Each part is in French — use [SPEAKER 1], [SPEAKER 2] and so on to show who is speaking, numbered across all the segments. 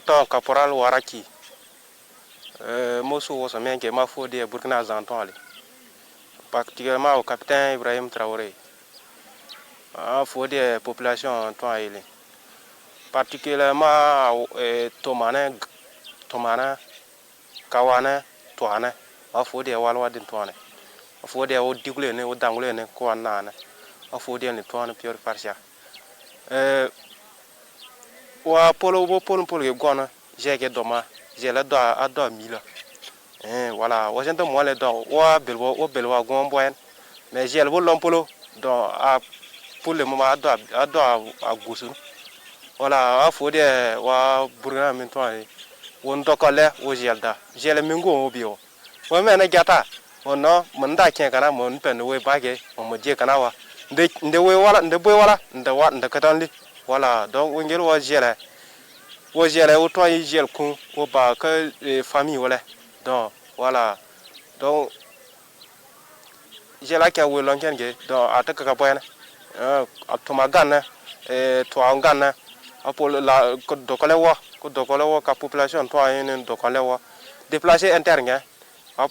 [SPEAKER 1] Tonton Caporal Waraki. Mosso Wosamien qui m'a fait des Burkina Zanton, particulièrement au capitaine Ibrahim Traoré. Il faut des populations particulièrement Tomanin, Kawane, Toane. Il faut des Walwa d'Intoine. Il faut des Odigulene, Odangulene, Koanane. Il faut des Nitoine, Pure Farsia. Wa polo gona j'ai que doma j'ai la doa à 1000 voilà wa gente mo le do wa belwa gomboen mais j'ai le bolon polo do a pour le moment à gousu voilà a fodi wa burna min to ay won dokole wo gelda j'ai le mingo bio wa mena gata wono mun da ken kana mun pen we bage mo je kana wa nde we wala nde boy wala nde katanli voilà donc on gelo géré autant il gère con au bas que les familles voilà donc voilà donc j'ai là qui a eu longtemps que donc à tout cas point à tout magana toi en gana pour la dokolewa ka population toi une dokolewa déplacer interne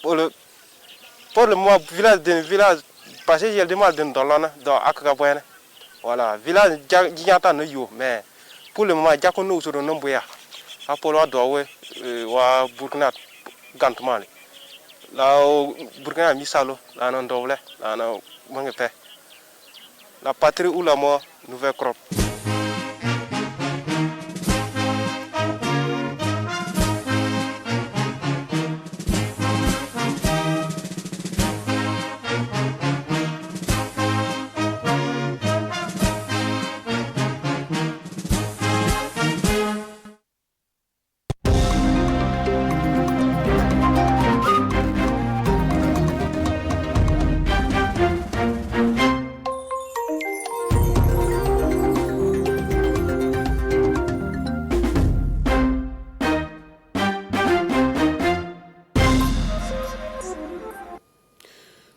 [SPEAKER 1] pour le mois village passer j'ai du mal dans l'on dans à tout cas point voilà village giganta no yo mais pour le moment jakono usoro nomboya apolo dowe wa burkina gantmale la burkina misalo la non dowle la no mangepe la patrie ou la mort nouvelle crop.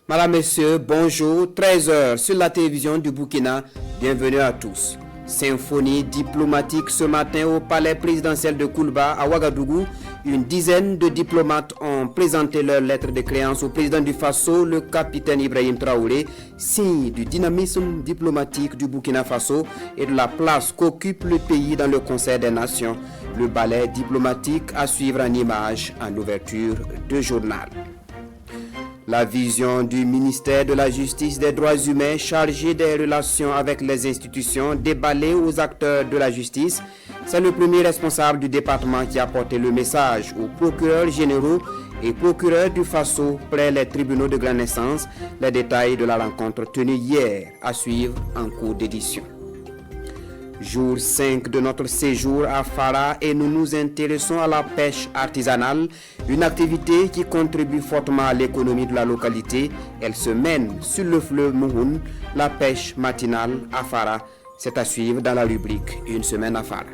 [SPEAKER 2] Madame, Messieurs, bonjour. 13h sur la télévision du Burkina. Bienvenue à tous. Symphonie diplomatique ce matin au palais présidentiel de Koulba à Ouagadougou. Une dizaine de diplomates ont présenté leur lettre de créance au président du Faso, le capitaine Ibrahim Traoré, signe du dynamisme diplomatique du Burkina Faso et de la place qu'occupe le pays dans le Conseil des Nations. Le ballet diplomatique à suivre en images en ouverture de journal. La vision du ministère de la Justice des Droits Humains chargé des relations avec les institutions déballée aux acteurs de la justice, c'est le premier responsable du département qui a porté le message aux procureurs généraux et procureurs du Faso près les tribunaux de grande instance. Les détails de la rencontre tenue hier à suivre en cours d'édition. Jour 5 de notre séjour à Fara et nous nous intéressons à la pêche artisanale, une activité qui contribue fortement à l'économie de la localité. Elle se mène sur le fleuve Mouhoun, la pêche matinale à Fara. C'est à suivre dans la rubrique Une semaine à Fara.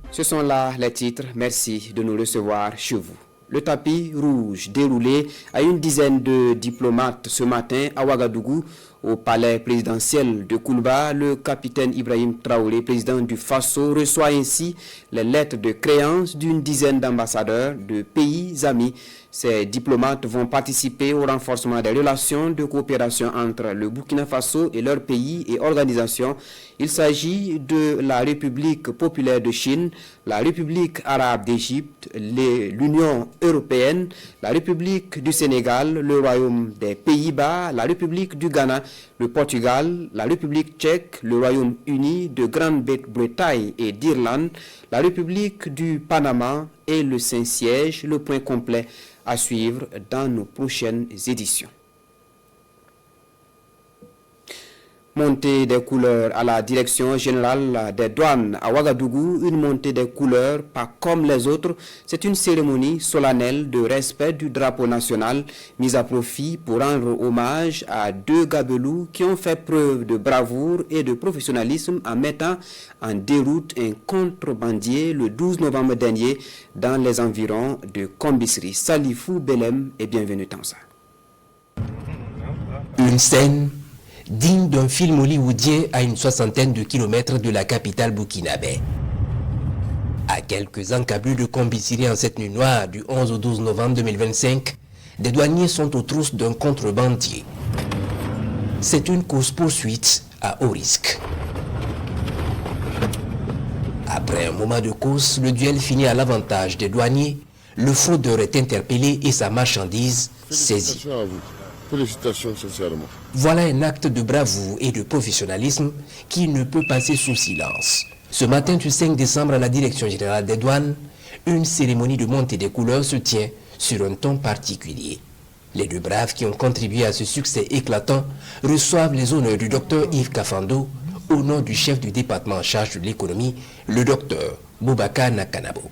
[SPEAKER 2] Ce sont là les titres. Merci de nous recevoir chez vous. Le tapis rouge déroulé à une dizaine de diplomates ce matin à Ouagadougou, au palais présidentiel de Koulba. Le capitaine Ibrahim Traoré, président du Faso, reçoit ainsi les lettres de créance d'une dizaine d'ambassadeurs de pays amis. Ces diplomates vont participer au renforcement des relations de coopération entre le Burkina Faso et leurs pays et organisations. Il s'agit de la République populaire de Chine, la République arabe d'Égypte, l'Union européenne, la République du Sénégal, le Royaume des Pays-Bas, la République du Ghana, le Portugal, la République tchèque, le Royaume-Uni de Grande-Bretagne et d'Irlande, la République du Panama et le Saint-Siège. Le point complet à suivre dans nos prochaines éditions. Montée des couleurs à la direction générale des douanes à Ouagadougou, une montée des couleurs pas comme les autres. C'est une cérémonie solennelle de respect du drapeau national mise à profit pour rendre hommage à deux gabelous qui ont fait preuve de bravoure et de professionnalisme en mettant en déroute un contrebandier le 12 novembre dernier dans les environs de Kombisri. Salifou Belem et bienvenue dans ça.
[SPEAKER 3] Une scène digne d'un film hollywoodien à une 60aine de kilomètres de la capitale burkinabé. À quelques encablures de Combisiri en cette nuit noire du 11 au 12 novembre 2025, des douaniers sont aux trousses d'un contrebandier. C'est une course-poursuite à haut risque. Après un moment de course, le duel finit à l'avantage des douaniers. Le fraudeur est interpellé et sa marchandise saisie.
[SPEAKER 4] Félicitations à vous. Félicitations sincèrement.
[SPEAKER 3] Voilà un acte de bravoure et de professionnalisme qui ne peut passer sous silence. Ce matin du 5 décembre à la Direction générale des douanes, une cérémonie de montée des couleurs se tient sur un ton particulier. Les deux braves qui ont contribué à ce succès éclatant reçoivent les honneurs du docteur Yves Kafando au nom du chef du département en charge de l'économie, le docteur Boubacar Nakanabo.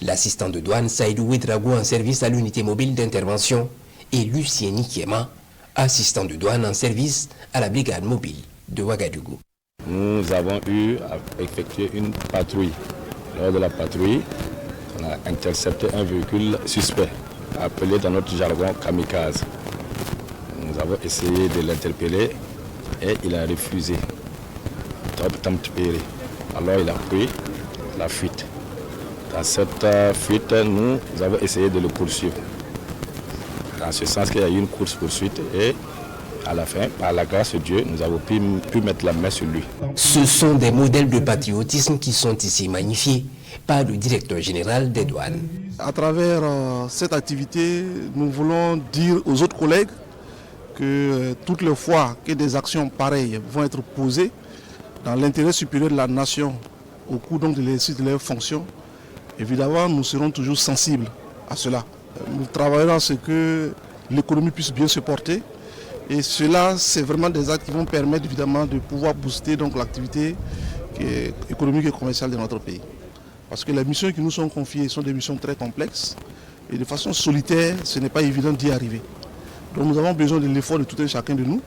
[SPEAKER 3] L'assistant de douane Saïdou Ouedrago en service à l'unité mobile d'intervention et Lucien Nikiema, assistant de douane en service à la brigade mobile de Ouagadougou.
[SPEAKER 5] Nous avons eu à effectuer une patrouille. Lors de la patrouille, on a intercepté un véhicule suspect, appelé dans notre jargon kamikaze. Nous avons essayé de l'interpeller et il a refusé. Alors il a pris la fuite. Dans cette fuite, nous avons essayé de le poursuivre. Dans ce sens qu'il y a eu une course-poursuite et à la fin, par la grâce de Dieu, nous avons pu mettre la main sur lui.
[SPEAKER 3] Ce sont des modèles de patriotisme qui sont ici magnifiés par le directeur général des douanes.
[SPEAKER 6] À travers cette activité, nous voulons dire aux autres collègues que toutes les fois que des actions pareilles vont être posées dans l'intérêt supérieur de la nation au cours donc de l'exercice de leurs fonctions, évidemment, nous serons toujours sensibles à cela. Nous travaillerons à ce que l'économie puisse bien se porter. Et cela, c'est vraiment des actes qui vont permettre évidemment de pouvoir booster donc l'activité économique et commerciale de notre pays. Parce que les missions qui nous sont confiées sont des missions très complexes et de façon solitaire, ce n'est pas évident d'y arriver. Donc nous avons besoin de l'effort de tout un chacun de nous,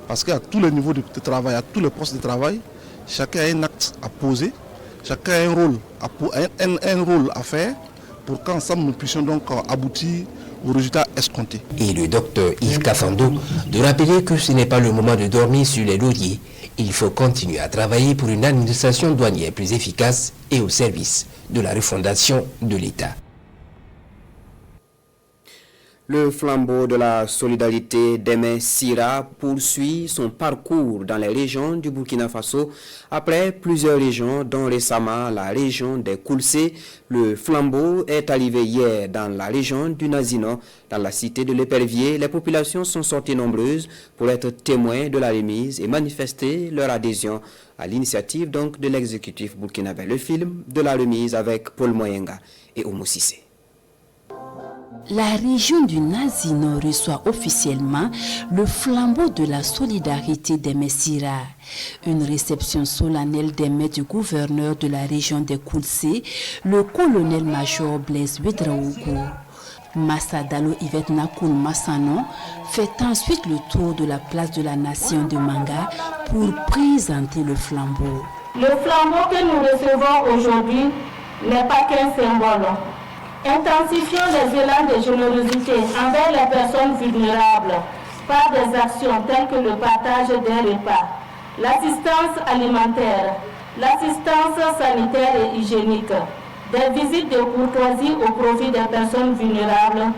[SPEAKER 6] parce qu'à tous les niveaux de travail, à tous les postes de travail, chacun a un acte à poser, chacun a un rôle à faire pour qu'ensemble nous puissions donc aboutir aux résultats escomptés.
[SPEAKER 3] Et le docteur Yves Kafando de rappeler que ce n'est pas le moment de dormir sur les lauriers. Il faut continuer à travailler pour une administration douanière plus efficace et au service de la refondation de l'État.
[SPEAKER 2] Le flambeau de la solidarité d'Aimé Sira poursuit son parcours dans les régions du Burkina Faso. Après plusieurs régions, dont récemment la région des Koulsé, le flambeau est arrivé hier dans la région du Nazino, dans la cité de l'Épervier. Les populations sont sorties nombreuses pour être témoins de la remise et manifester leur adhésion à l'initiative donc de l'exécutif burkinabé. Le film de la remise avec Paul Moyenga et Oumou Sissé.
[SPEAKER 7] La région du Nazino reçoit officiellement le flambeau de la solidarité d'Aimé Sira. Une réception solennelle des mains du gouverneur de la région des Koulsé, le colonel-major Blaise Ouedraogo. Massadalo Yvette Nakoun Massano fait ensuite le tour de la place de la Nation de Manga pour présenter le flambeau.
[SPEAKER 8] Le flambeau que nous recevons aujourd'hui n'est pas qu'un symbole. Intensifions les élans de générosité envers les personnes vulnérables par des actions telles que le partage des repas, l'assistance alimentaire, l'assistance sanitaire et hygiénique, des visites de courtoisie au profit des personnes vulnérables,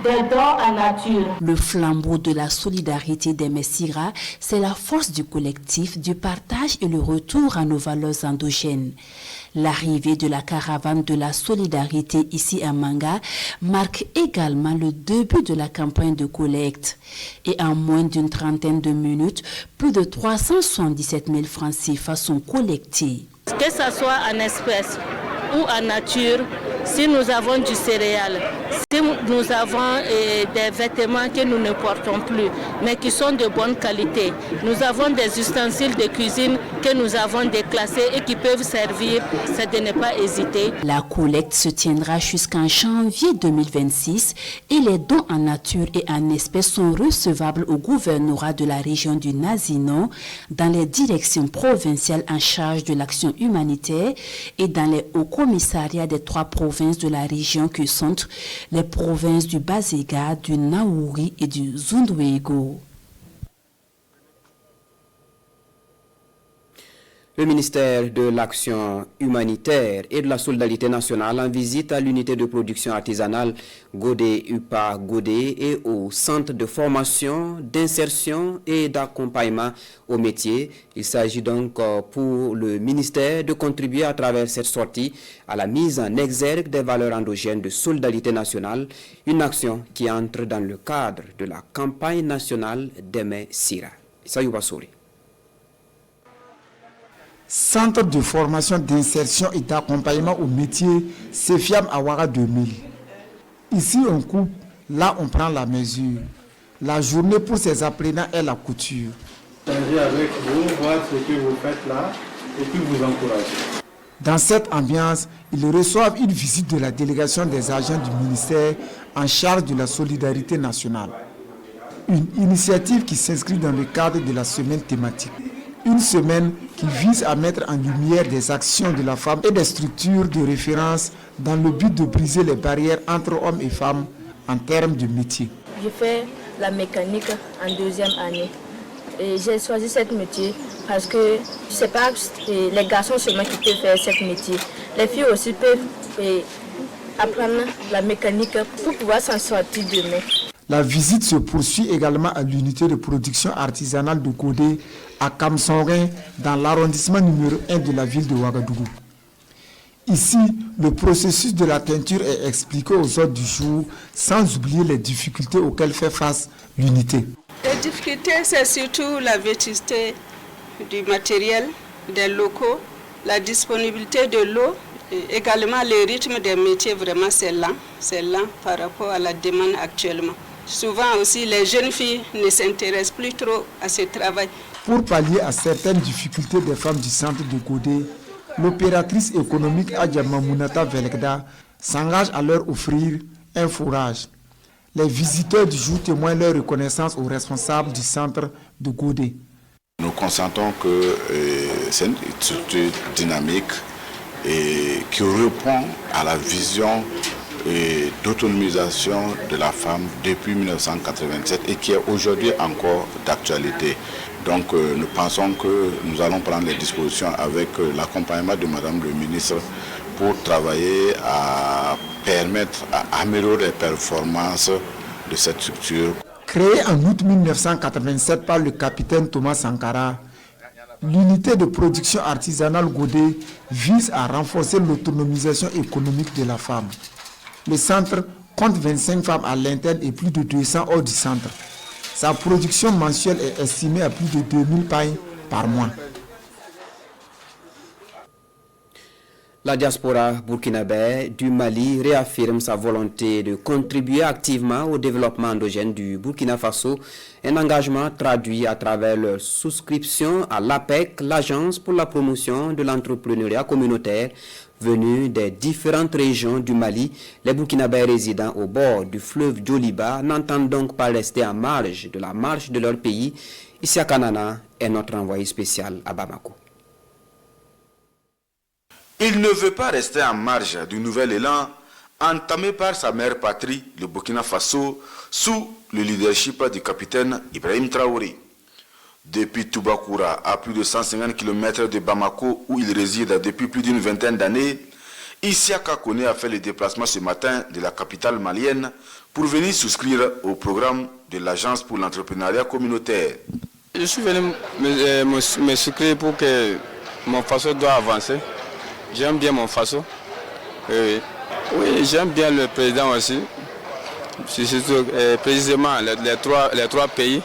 [SPEAKER 8] des dons en nature.
[SPEAKER 7] Le flambeau de la solidarité d'Aimé Sira, c'est la force du collectif, du partage et le retour à nos valeurs endogènes. L'arrivée de la caravane de la solidarité ici à Manga marque également le début de la campagne de collecte. Et en moins d'une trentaine de minutes, plus de 377 000 francs CFA sont collectés.
[SPEAKER 9] Que ce soit en espèces ou en nature, si nous avons du céréal, si nous avons des vêtements que nous ne portons plus, mais qui sont de bonne qualité, nous avons des ustensiles de cuisine que nous avons déclassés et qui peuvent servir, c'est de ne pas hésiter.
[SPEAKER 7] La collecte se tiendra jusqu'en janvier 2026 et les dons en nature et en espèces sont recevables au gouvernorat de la région du Nazino, dans les directions provinciales en charge de l'action humanitaire et dans les hauts commissariats des 3 provinces de la région que sont les provinces du Bazéga, du Naouri et du Zunduego.
[SPEAKER 2] Le ministère de l'Action humanitaire et de la solidarité nationale en visite à l'unité de production artisanale Godé-UPA-Godé et au centre de formation, d'insertion et d'accompagnement au métier. Il s'agit donc pour le ministère de contribuer à travers cette sortie à la mise en exergue des valeurs endogènes de solidarité nationale, une action qui entre dans le cadre de la campagne nationale d'Aimé Sira. Sayouba Souri.
[SPEAKER 10] Centre de formation, d'insertion et d'accompagnement au métier, CEFIAM Awara 2000. Ici on coupe, là on prend la mesure. La journée pour ces apprenants est la couture.
[SPEAKER 11] Changer avec vous, voir ce que vous faites là et puis vous encourager.
[SPEAKER 10] Dans cette ambiance, ils reçoivent une visite de la délégation des agents du ministère en charge de la solidarité nationale. Une initiative qui s'inscrit dans le cadre de la semaine thématique. Une semaine qui vise à mettre en lumière des actions de la femme et des structures de référence dans le but de briser les barrières entre hommes et femmes en termes de métier.
[SPEAKER 12] Je fais la mécanique en 2e année. Et j'ai choisi ce métier parce que je sais pas, les garçons seulement qui peuvent faire ce métier. Les filles aussi peuvent apprendre la mécanique pour pouvoir s'en sortir demain.
[SPEAKER 10] La visite se poursuit également à l'unité de production artisanale de Godé à Kamsonrin, dans l'arrondissement numéro 1 de la ville de Ouagadougou. Ici, le processus de la teinture est expliqué aux autres du jour, sans oublier les difficultés auxquelles fait face l'unité.
[SPEAKER 13] Les difficultés, c'est surtout la vétusté du matériel, des locaux, la disponibilité de l'eau, et également le rythme des métiers, vraiment c'est lent par rapport à la demande actuellement. Souvent aussi, les jeunes filles ne s'intéressent plus trop à ce travail.
[SPEAKER 10] Pour pallier à certaines difficultés des femmes du centre de Godé, l'opératrice économique Adja Mamounata Velekda s'engage à leur offrir un fourrage. Les visiteurs du jour témoignent leur reconnaissance aux responsables du centre de Godé.
[SPEAKER 4] Nous constatons que c'est une structure dynamique et qui répond à la vision d'autonomisation de la femme depuis 1987 et qui est aujourd'hui encore d'actualité. Donc nous pensons que nous allons prendre les dispositions avec l'accompagnement de Madame le ministre pour travailler à permettre, à améliorer les performances de cette structure.
[SPEAKER 10] Créée en août 1987 par le capitaine Thomas Sankara, l'unité de production artisanale Godé vise à renforcer l'autonomisation économique de la femme. Le centre compte 25 femmes à l'interne et plus de 200 hors du centre. Sa production mensuelle est estimée à plus de 2000 pailles par mois.
[SPEAKER 2] La diaspora burkinabé du Mali réaffirme sa volonté de contribuer activement au développement endogène du Burkina Faso, un engagement traduit à travers leur souscription à l'APEC, l'Agence pour la promotion de l'entrepreneuriat communautaire, venus des différentes régions du Mali. Les Burkinabés résidant au bord du fleuve Djoliba n'entendent donc pas rester en marge de la marche de leur pays. Issa Kanana est notre envoyé spécial à Bamako.
[SPEAKER 14] Il ne veut pas rester en marge du nouvel élan entamé par sa mère patrie, le Burkina Faso, sous le leadership du capitaine Ibrahim Traoré. Depuis Toubakoura, à plus de 150 km de Bamako, où il réside depuis plus d'une vingtaine d'années, Isiaka Kone a fait le déplacement ce matin de la capitale malienne pour venir souscrire au programme de l'Agence pour l'entrepreneuriat communautaire.
[SPEAKER 15] Je suis venu me souscrire pour que mon Faso doit avancer. J'aime bien mon Faso. Oui, j'aime bien le président aussi. Surtout, précisément les trois pays.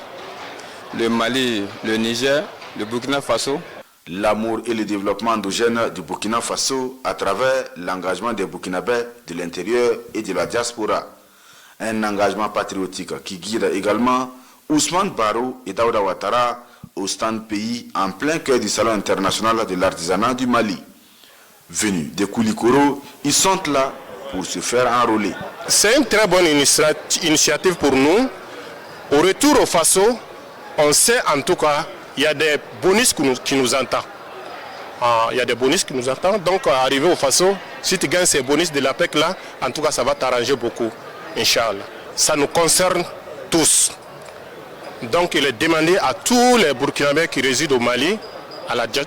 [SPEAKER 15] Le Mali, le Niger, le Burkina Faso.
[SPEAKER 14] L'amour et le développement endogène du Burkina Faso à travers l'engagement des Burkinabés de l'intérieur et de la diaspora. Un engagement patriotique qui guide également Ousmane Barrow et Daouda Ouattara au stand pays en plein cœur du Salon international de l'artisanat du Mali. Venus de Koulikoro, ils sont là pour se faire enrôler.
[SPEAKER 16] C'est une très bonne initiative pour nous. Au retour au Faso, on sait en tout cas il y a des bonus qui nous attendent. Il y a des bonus qui nous attendent. Donc, arrivé au Faso, si tu gagnes ces bonus de l'APEC là, en tout cas, ça va t'arranger beaucoup, Inch'Allah. Ça nous concerne tous. Donc, il est demandé à tous les Burkinabés qui résident au Mali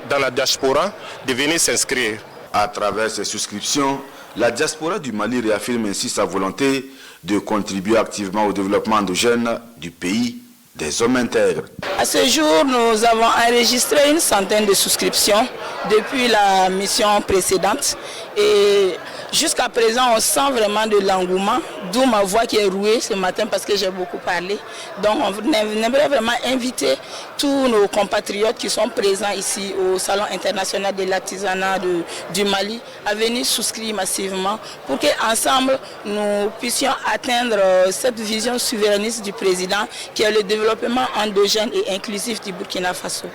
[SPEAKER 16] dans la diaspora de venir s'inscrire.
[SPEAKER 14] À travers ces souscriptions, la diaspora du Mali réaffirme ainsi sa volonté de contribuer activement au développement endogène du pays des hommes intègres.
[SPEAKER 17] À ce jour, nous avons enregistré une centaine de souscriptions depuis la mission précédente et jusqu'à présent, on sent vraiment de l'engouement, d'où ma voix qui est rouée ce matin parce que j'ai beaucoup parlé. Donc on aimerait vraiment inviter tous nos compatriotes qui sont présents ici au Salon international de l'artisanat du Mali à venir souscrire massivement pour qu'ensemble nous puissions atteindre cette vision souverainiste du président qui est le développement endogène et inclusif du Burkina Faso.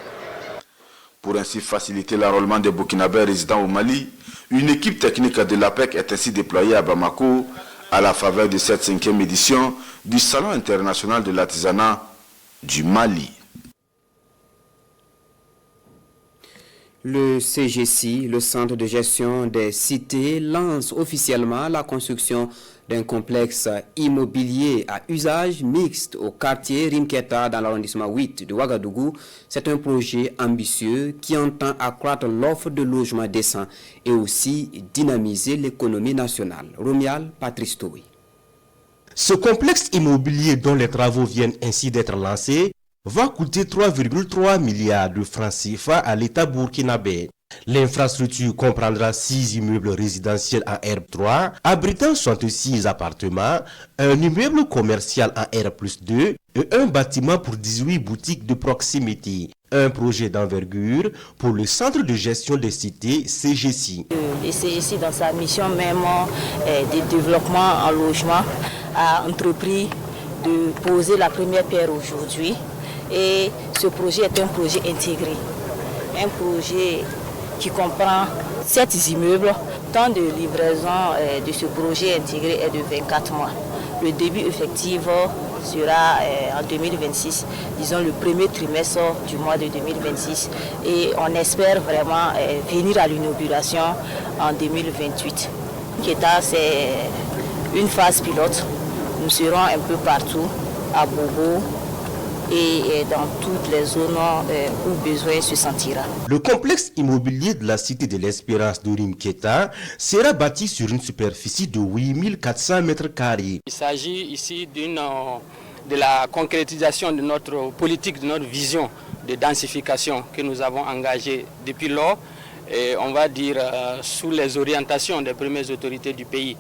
[SPEAKER 14] Pour ainsi faciliter l'enrôlement des Burkinabés résidant au Mali, une équipe technique de l'APEC est ainsi déployée à Bamako à la faveur de cette 5e édition du Salon international de l'artisanat du Mali.
[SPEAKER 2] Le CGC, le Centre de gestion des cités, lance officiellement la construction d'un complexe immobilier à usage mixte au quartier Rimketa dans l'arrondissement 8 de Ouagadougou. C'est un projet ambitieux qui entend accroître l'offre de logements décents et aussi dynamiser l'économie nationale. Romial Patristoui.
[SPEAKER 18] Ce complexe immobilier dont les travaux viennent ainsi d'être lancés va coûter 3,3 milliards de francs CFA à l'État burkinabé. L'infrastructure comprendra 6 immeubles résidentiels en R3, abritant 66 appartements, un immeuble commercial en R+2 et un bâtiment pour 18 boutiques de proximité. Un projet d'envergure pour le Centre de gestion des cités, CGC.
[SPEAKER 17] Le CGC, dans sa mission même de développement en logement, a entrepris de poser la première pierre aujourd'hui. Et ce projet est un projet intégré, un projet qui comprend 7 immeubles. Le temps de livraison de ce projet intégré est de 24 mois. Le début effectif sera en 2026, disons le premier trimestre du mois de 2026. Et on espère vraiment venir à l'inauguration en 2028. Keta, c'est une phase pilote. Nous serons un peu partout, à Bobo, et dans toutes les zones où besoin se sentira.
[SPEAKER 18] Le complexe immobilier de la cité de l'Espérance de Rimketa sera bâti sur une superficie de 8400 mètres carrés.
[SPEAKER 19] Il s'agit ici de la concrétisation de notre politique, de notre vision de densification que nous avons engagée depuis lors, et on va dire sous les orientations des premières autorités du pays.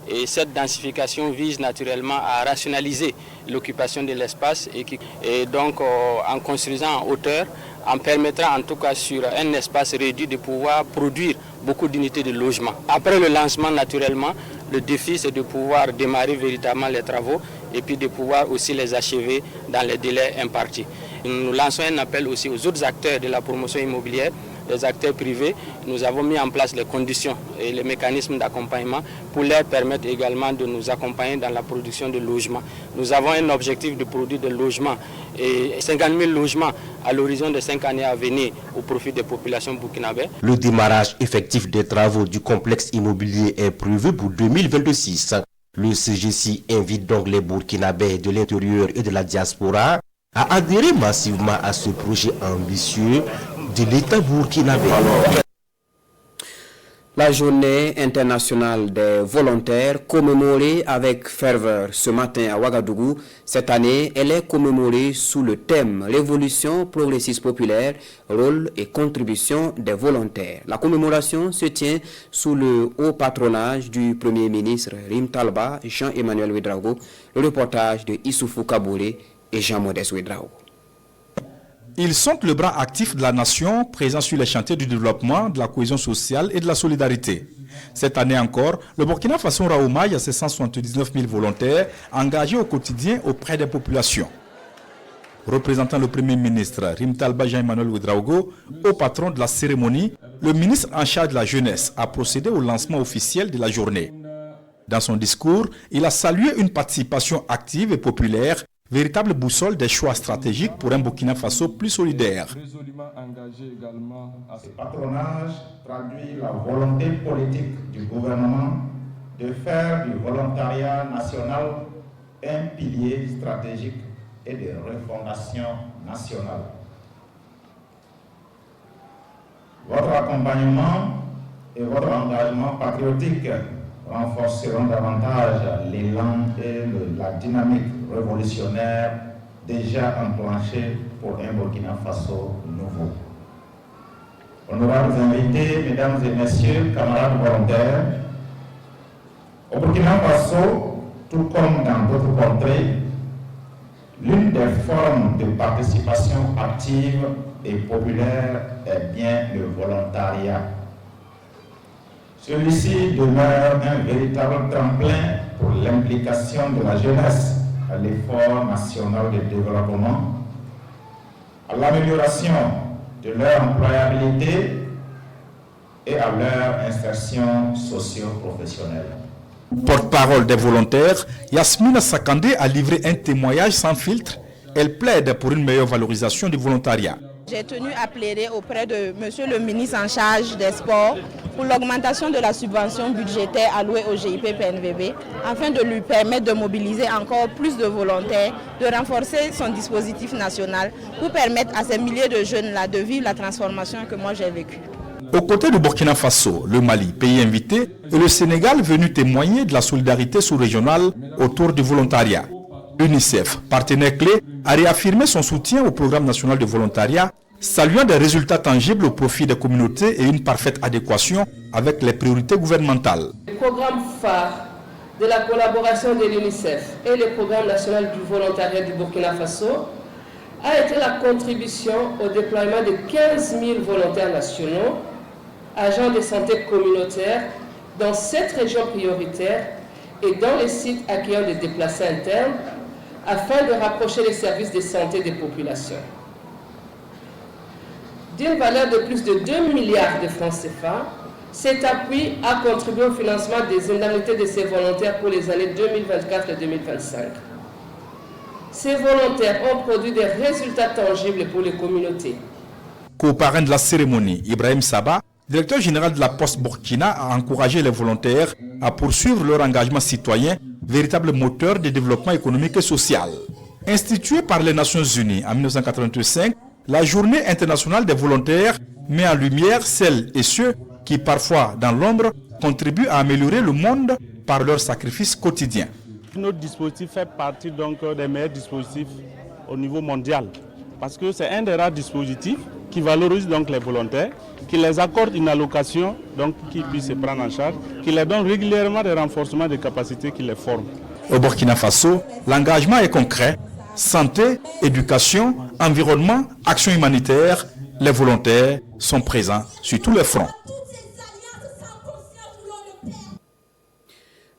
[SPEAKER 19] Et cette densification vise naturellement à rationaliser l'occupation de l'espace et donc en construisant en hauteur, en permettant en tout cas sur un espace réduit de pouvoir produire beaucoup d'unités de logement. Après le lancement naturellement, le défi c'est de pouvoir démarrer véritablement les travaux et puis de pouvoir aussi les achever dans les délais impartis. Nous lançons un appel aussi aux autres acteurs de la promotion immobilière, les acteurs privés. Nous avons mis en place les conditions et les mécanismes d'accompagnement pour leur permettre également de nous accompagner dans la production de logements. Nous avons un objectif de produire des logements et 50 000 logements à l'horizon de 5 années à venir au profit des populations burkinabées.
[SPEAKER 18] Le démarrage effectif des travaux du complexe immobilier est prévu pour 2026. Le CGC invite donc les Burkinabés de l'intérieur et de la diaspora à adhérer massivement à ce projet ambitieux de l'État burkinabé.
[SPEAKER 2] La journée internationale des volontaires commémorée avec ferveur ce matin à Ouagadougou. Cette année, elle est commémorée sous le thème Révolution progressiste populaire, rôle et contribution des volontaires. La commémoration se tient sous le haut patronage du Premier ministre Rim Talba, Jean-Emmanuel Ouedraogo. Le reportage de Issoufou Kabouré et Jean-Modeste Ouedraogo.
[SPEAKER 20] Ils sont le bras actif de la nation, présent sur les chantiers du développement, de la cohésion sociale et de la solidarité. Cette année encore, le Burkina Faso rend hommage à ses 179 000 volontaires engagés au quotidien auprès des populations. Représentant le Premier ministre Rim Talba Jean-Emmanuel Ouedraogo, au patron de la cérémonie, le ministre en charge de la jeunesse a procédé au lancement officiel de la journée. Dans son discours, il a salué une participation active et populaire, véritable boussole des choix stratégiques pour un Burkina Faso plus solidaire.
[SPEAKER 21] Ce patronage traduit la volonté politique du gouvernement de faire du volontariat national un pilier stratégique et de refondation nationale. Votre accompagnement et votre engagement patriotique renforceront davantage l'élan et la dynamique révolutionnaire déjà enclenchée pour un Burkina Faso nouveau. Honorables invités, mesdames et messieurs, camarades volontaires, au Burkina Faso, tout comme dans d'autres contrées, l'une des formes de participation active et populaire est bien le volontariat. Celui-ci demeure un véritable tremplin pour l'implication de la jeunesse à l'effort national de développement, à l'amélioration de leur employabilité et à leur insertion socio-professionnelle.
[SPEAKER 20] Porte-parole des volontaires, Yasmina Sakandé a livré un témoignage sans filtre. Elle plaide pour une meilleure valorisation du volontariat.
[SPEAKER 1] J'ai tenu à plaider auprès de Monsieur le ministre en charge des sports pour l'augmentation de la subvention budgétaire allouée au GIP-PNVB afin de lui permettre de mobiliser encore plus de volontaires, de renforcer son dispositif national pour permettre à ces milliers de jeunes-là de vivre la transformation que moi j'ai vécue.
[SPEAKER 20] Aux côtés du Burkina Faso, le Mali, pays invité, et le Sénégal venu témoigner de la solidarité sous-régionale autour du volontariat. UNICEF, partenaire clé, a réaffirmé son soutien au programme national de volontariat, saluant des résultats tangibles au profit des communautés et une parfaite adéquation avec les priorités gouvernementales.
[SPEAKER 22] Le programme phare de la collaboration de l'UNICEF et le programme national du volontariat du Burkina Faso a été la contribution au déploiement de 15 000 volontaires nationaux, agents de santé communautaires dans 7 régions prioritaires et dans les sites accueillant des déplacés internes afin de rapprocher les services de santé des populations. D'une valeur de plus de 2 milliards de francs CFA, cet appui a contribué au financement des indemnités de ces volontaires pour les années 2024 et 2025. Ces volontaires ont produit des résultats tangibles pour les communautés.
[SPEAKER 20] Co-parrain de la cérémonie, Ibrahim Saba, directeur général de la Poste Burkina, a encouragé les volontaires à poursuivre leur engagement citoyen, véritable moteur de développement économique et social. Instituée par les Nations Unies en 1985, la Journée internationale des volontaires met en lumière celles et ceux qui, parfois dans l'ombre, contribuent à améliorer le monde par leur sacrifice quotidien.
[SPEAKER 11] Notre dispositif fait partie donc des meilleurs dispositifs au niveau mondial parce que c'est un des rares dispositifs qui valorise donc les volontaires, qui les accorde une allocation donc qui puisse se prendre en charge, qui les donne régulièrement des renforcements de capacités qui les forment.
[SPEAKER 20] Au Burkina Faso, l'engagement est concret. Santé, éducation, environnement, action humanitaire, les volontaires sont présents sur tous les fronts.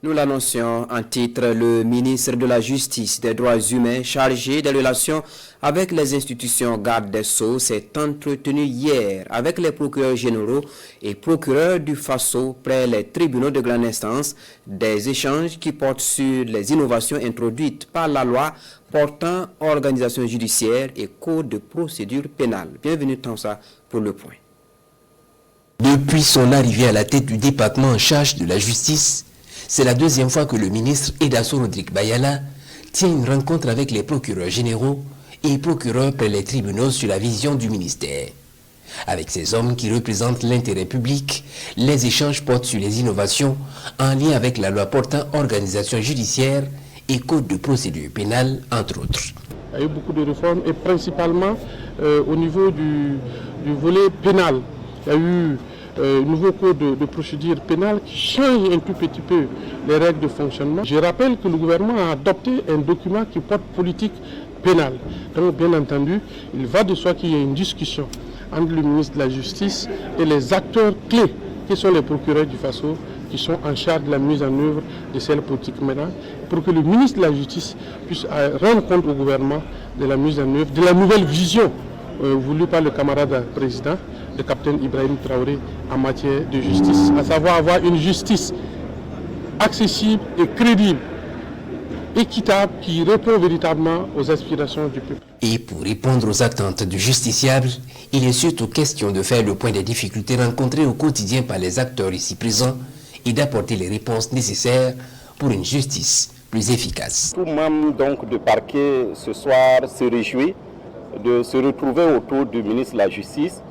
[SPEAKER 2] Nous l'annoncions en titre, le ministre de la Justice des Droits humains chargé des relations avec les institutions garde des Sceaux s'est entretenu hier avec les procureurs généraux et procureurs du Faso près les tribunaux de grande instance, des échanges qui portent sur les innovations introduites par la loi portant organisation judiciaire et code de procédure pénale. Bienvenue Tansa pour le point.
[SPEAKER 3] Depuis son arrivée à la tête du département en charge de la justice, c'est la deuxième fois que le ministre Edasso Rodrigue Bayala tient une rencontre avec les procureurs généraux et procureurs près les tribunaux sur la vision du ministère. Avec ces hommes qui représentent l'intérêt public, les échanges portent sur les innovations en lien avec la loi portant organisation judiciaire et code de procédure pénale, entre autres.
[SPEAKER 23] Il y a eu beaucoup de réformes et principalement au niveau du volet pénal. Il y a eu un nouveau code de procédure pénale qui change un tout petit peu les règles de fonctionnement. Je rappelle que le gouvernement a adopté un document qui porte politique pénale. Donc bien entendu, il va de soi qu'il y ait une discussion entre le ministre de la Justice et les acteurs clés qui sont les procureurs du Faso qui sont en charge de la mise en œuvre de cette politique pénale pour que le ministre de la Justice puisse rendre compte au gouvernement de la mise en œuvre, de la nouvelle vision voulue par le camarade président, le capitaine Ibrahim Traoré, en matière de justice, à savoir avoir une justice accessible et crédible, équitable, qui répond véritablement aux aspirations du peuple.
[SPEAKER 3] Et pour répondre aux attentes du justiciable, il est surtout question de faire le point des difficultés rencontrées au quotidien par les acteurs ici présents et d'apporter les réponses nécessaires pour une justice plus efficace.
[SPEAKER 24] Tout membre donc de parquet ce soir se réjouit de se retrouver autour du ministre de la Justice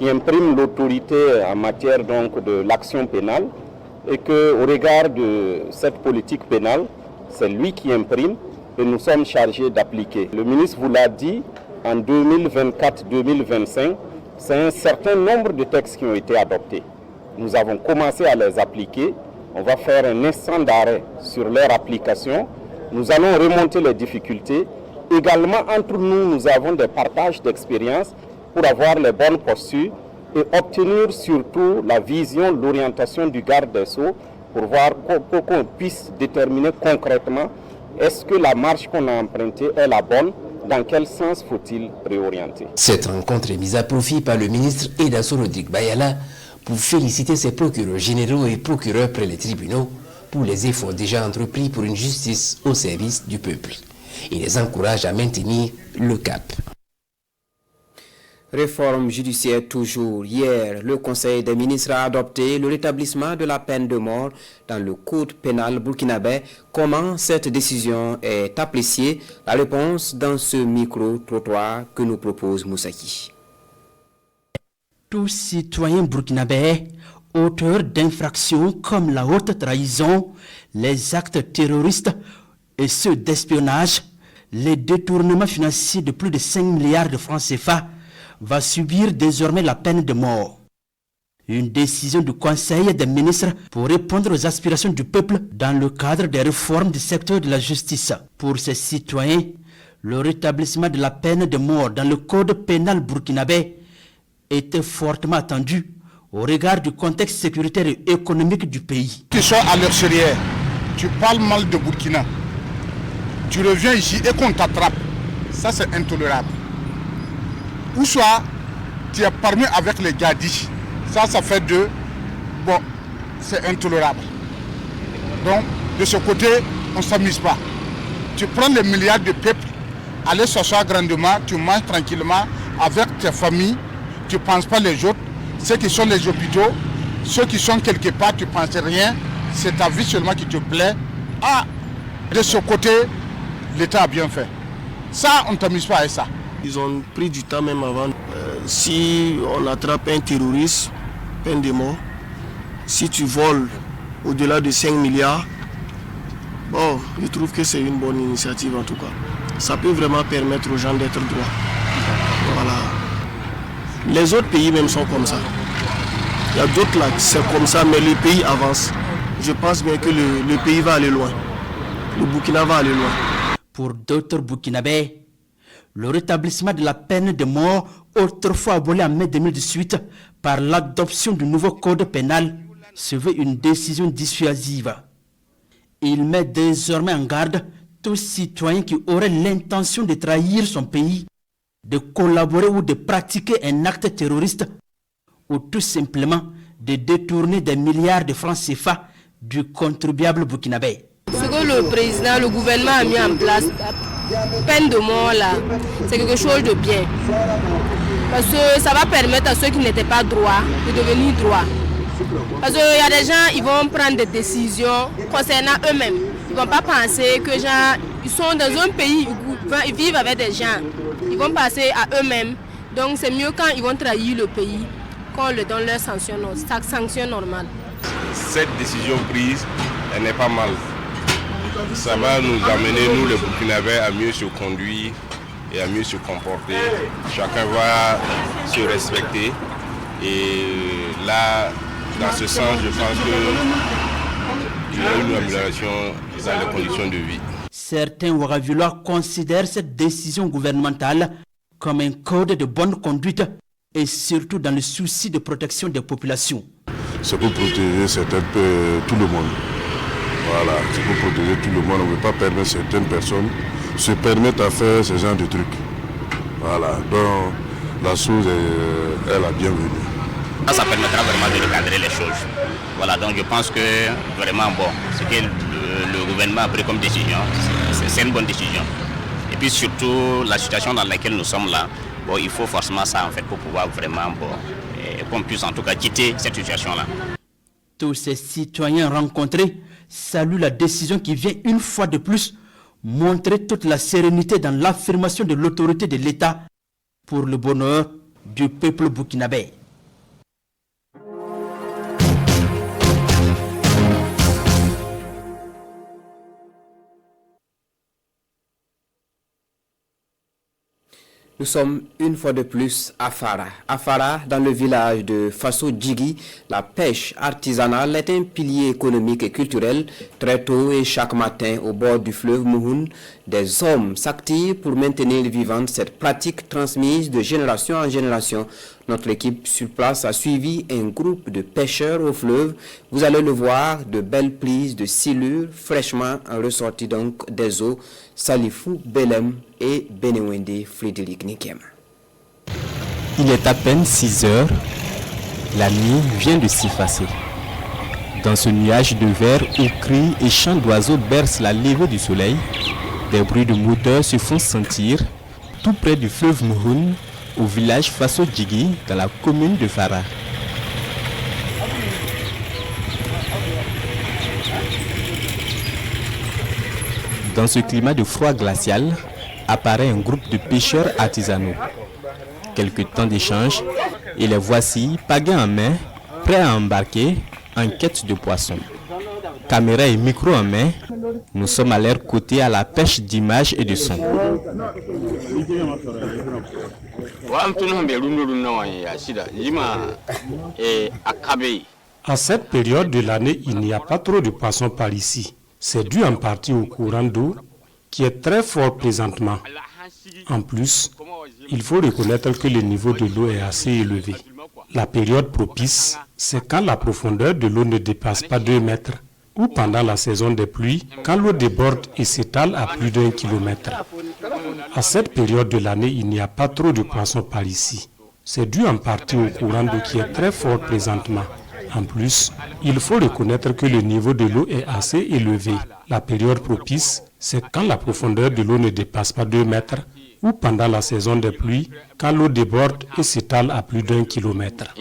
[SPEAKER 5] qui imprime l'autorité en matière donc de l'action pénale et qu'au regard de cette politique pénale, c'est lui qui imprime et nous sommes chargés d'appliquer. Le ministre vous l'a dit, en 2024-2025, c'est un certain nombre de textes qui ont été adoptés. Nous avons commencé à les appliquer. On va faire un instant d'arrêt sur leur application. Nous allons remonter les difficultés. Également, entre nous, nous avons des partages d'expériences pour avoir les bonnes postures et obtenir surtout la vision, l'orientation du garde des Sceaux pour voir qu'on puisse déterminer concrètement est-ce que la marche qu'on a empruntée est la bonne, dans quel sens faut-il réorienter.
[SPEAKER 3] Cette rencontre est mise à profit par le ministre Edasso Rodrigue Bayala pour féliciter ses procureurs généraux et procureurs près les tribunaux pour les efforts déjà entrepris pour une justice au service du peuple. Il les encourage à maintenir le cap.
[SPEAKER 2] Réforme judiciaire toujours. Hier, le Conseil des ministres a adopté le rétablissement de la peine de mort dans le code pénal burkinabé. Comment cette décision est appréciée? La réponse dans ce micro-trottoir que nous propose Moussaki.
[SPEAKER 6] Tout citoyen burkinabé, auteur d'infractions comme la haute trahison, les actes terroristes et ceux d'espionnage, les détournements financiers de plus de 5 milliards de francs CFA, va subir désormais la peine de mort. Une décision du Conseil des ministres pour répondre aux aspirations du peuple dans le cadre des réformes du secteur de la justice. Pour ces citoyens, le rétablissement de la peine de mort dans le code pénal burkinabé était fortement attendu au regard du contexte sécuritaire et économique du pays.
[SPEAKER 8] Tu sors à l'extérieur, tu parles mal de Burkina, tu reviens ici et qu'on t'attrape, ça c'est intolérable. Ou soit tu es parmi avec les gadis, ça fait deux, bon, c'est intolérable. Donc de ce côté, on ne s'amuse pas. Tu prends les milliards de peuples, allez s'asseoir grandement, tu manges tranquillement avec tes familles, tu ne penses pas les autres, ceux qui sont les hôpitaux, ceux qui sont quelque part, tu ne penses rien, c'est ta vie seulement qui te plaît. Ah, de ce côté, l'État a bien fait. Ça, on ne t'amuse pas avec ça.
[SPEAKER 24] Ils ont pris du temps même avant. Si on attrape un terroriste, peine de mort. Si tu voles au-delà de 5 milliards, bon, je trouve que c'est une bonne initiative en tout cas. Ça peut vraiment permettre aux gens d'être droits. Voilà. Les autres pays même sont comme ça. Il y a d'autres là, c'est comme ça, mais le pays avance. Je pense bien que le pays va aller loin. Le Burkina va aller loin.
[SPEAKER 6] Pour d'autres Burkinabés, le rétablissement de la peine de mort, autrefois abolie en mai 2018 par l'adoption du nouveau code pénal, se veut une décision dissuasive. Il met désormais en garde tout citoyen qui aurait l'intention de trahir son pays, de collaborer ou de pratiquer un acte terroriste, ou tout simplement de détourner des milliards de francs CFA du contribuable burkinabé.
[SPEAKER 22] Ce que le président, le gouvernement a mis en place, peine de mort là, c'est quelque chose de bien. Parce que ça va permettre à ceux qui n'étaient pas droits de devenir droits. Parce qu'il y a des gens, ils vont prendre des décisions concernant eux-mêmes. Ils ne vont pas penser que genre, ils sont dans un pays, ils vivent avec des gens. Ils vont passer à eux-mêmes. Donc c'est mieux quand ils vont trahir le pays, qu'on leur donne leur sanction normale.
[SPEAKER 25] Cette décision prise, elle n'est pas mal. Ça va nous amener, nous les Burkinabés, à mieux se conduire et à mieux se comporter. Chacun va se respecter. Et là, dans ce sens, je pense qu'il y a une amélioration dans les conditions de vie.
[SPEAKER 6] Certains Ouagavilois considèrent cette décision gouvernementale comme un code de bonne conduite et surtout dans le souci de protection des populations.
[SPEAKER 26] C'est pour protéger tout le monde. Voilà, c'est pour protéger tout le monde. On ne veut pas permettre certaines personnes se permettent à faire ce genre de trucs. Voilà, donc la chose est la bienvenue.
[SPEAKER 27] Ça permettra vraiment de recadrer les choses. Voilà, donc je pense que vraiment, bon, ce que le gouvernement a pris comme décision, c'est une bonne décision. Et puis surtout, la situation dans laquelle nous sommes là, bon, il faut forcément ça en fait pour pouvoir vraiment, bon, qu'on puisse en tout cas quitter cette situation-là.
[SPEAKER 6] Tous ces citoyens rencontrés saluent la décision qui vient une fois de plus montrer toute la sérénité dans l'affirmation de l'autorité de l'État pour le bonheur du peuple burkinabé.
[SPEAKER 2] Nous sommes une fois de plus à Fara. À Fara, dans le village de Fasso Djigui, la pêche artisanale est un pilier économique et culturel. Très tôt et chaque matin, au bord du fleuve Mouhoun, des hommes s'activent pour maintenir vivante cette pratique transmise de génération en génération. Notre équipe sur place a suivi un groupe de pêcheurs au fleuve. Vous allez le voir, de belles prises de silure fraîchement ressorties donc des eaux. Salifou Belem et Benewende Frédéric Nikem.
[SPEAKER 4] Il est à peine 6 heures. La nuit vient de s'effacer. Dans ce nuage de verre où cris et chants d'oiseaux bercent la levée du soleil, des bruits de moteurs se font sentir tout près du fleuve Mouhoun, au village Fasso Djigui, dans la commune de Fara. Dans ce climat de froid glacial, apparaît un groupe de pêcheurs artisanaux. Quelques temps d'échange, et les voici, pagaie en main, prêts à embarquer en quête de poissons. Caméra et micro en main, nous sommes à leur côté à la pêche d'images et de sons.
[SPEAKER 23] À cette période de l'année, il n'y a pas trop de poissons par ici. C'est dû en partie au courant d'eau qui est très fort présentement. En plus, il faut reconnaître que le niveau de l'eau est assez élevé. La période propice, c'est quand la profondeur de l'eau ne dépasse pas 2 mètres, ou pendant la saison des pluies, quand l'eau déborde et s'étale à plus d'1 kilomètre. À cette période de l'année, il n'y a pas trop de poissons par ici. C'est dû en partie au courant d'eau qui est très fort présentement. En plus, il faut reconnaître que le niveau de l'eau est assez élevé. La période propice, c'est quand la profondeur de l'eau ne dépasse pas 2 mètres, ou pendant la saison des pluies, quand l'eau déborde et s'étale à plus d'1 kilomètre.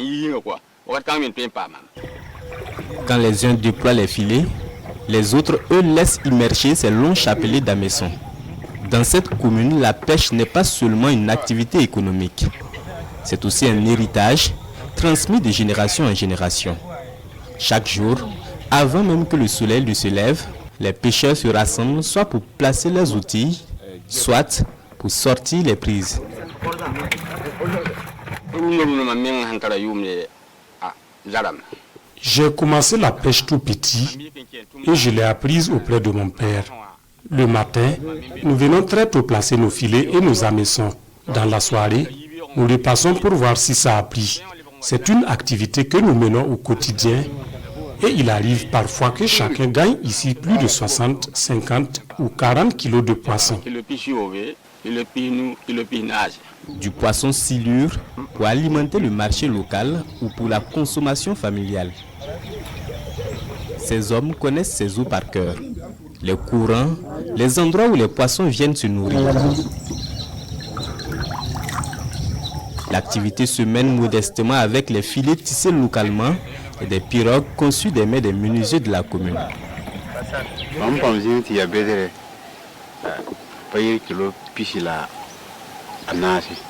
[SPEAKER 4] Quand les uns déploient les filets, les autres, eux, laissent immerger ces longs chapelets d'hameçons. Dans cette commune, la pêche n'est pas seulement une activité économique. C'est aussi un héritage transmis de génération en génération. Chaque jour, avant même que le soleil ne se lève, les pêcheurs se rassemblent soit pour placer leurs outils, soit pour sortir les prises.
[SPEAKER 23] J'ai commencé la pêche tout petit et je l'ai apprise auprès de mon père. Le matin, nous venons très tôt placer nos filets et nos hameçons. Dans la soirée, nous les passons pour voir si ça a pris. C'est une activité que nous menons au quotidien et il arrive parfois que chacun gagne ici plus de 60, 50 ou 40 kilos de poissons.
[SPEAKER 4] Du poisson silure pour alimenter le marché local ou pour la consommation familiale. Ces hommes connaissent ces eaux par cœur, les courants, les endroits où les poissons viennent se nourrir. L'activité se mène modestement avec les filets tissés localement et des pirogues conçues des mains des menuisiers de la commune.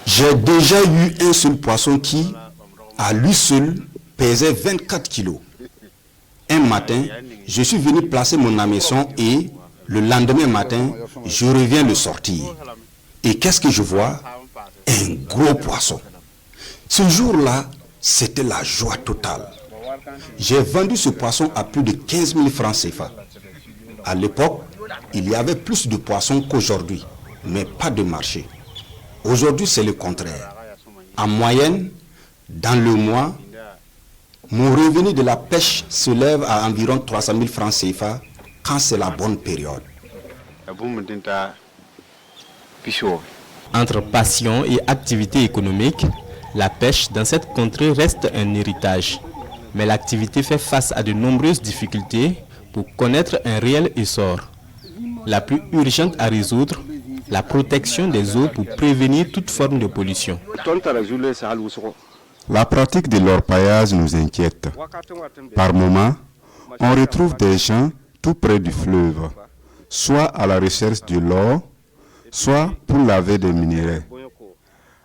[SPEAKER 7] J'ai déjà eu un seul poisson qui, à lui seul, pesait 24 kilos. Un matin, je suis venu placer mon hameçon et, le lendemain matin, je reviens le sortir. Et qu'est-ce que je vois? Un gros poisson. Ce jour-là, c'était la joie totale. J'ai vendu ce poisson à plus de 15 000 francs CFA. À l'époque, il y avait plus de poissons qu'aujourd'hui, mais pas de marché. Aujourd'hui, c'est le contraire. En moyenne, dans le mois, mon revenu de la pêche se lève à environ 300 000 francs CFA quand c'est la bonne période.
[SPEAKER 4] Entre passion et activité économique, la pêche dans cette contrée reste un héritage. Mais l'activité fait face à de nombreuses difficultés pour connaître un réel essor. La plus urgente à résoudre, la protection des eaux pour prévenir toute forme de pollution.
[SPEAKER 9] La pratique de l'orpaillage nous inquiète. Par moments, on retrouve des gens tout près du fleuve, soit à la recherche de l'or, soit pour laver des minéraux.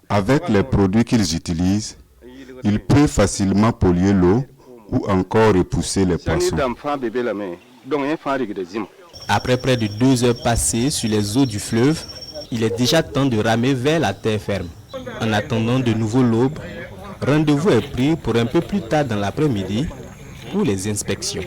[SPEAKER 9] Avec les produits qu'ils utilisent, ils peuvent facilement polluer l'eau ou encore repousser les poissons.
[SPEAKER 4] Après près de 2 heures passées sur les eaux du fleuve, il est déjà temps de ramer vers la terre ferme. En attendant de nouveau l'aube, rendez-vous est pris pour un peu plus tard dans l'après-midi pour les inspections.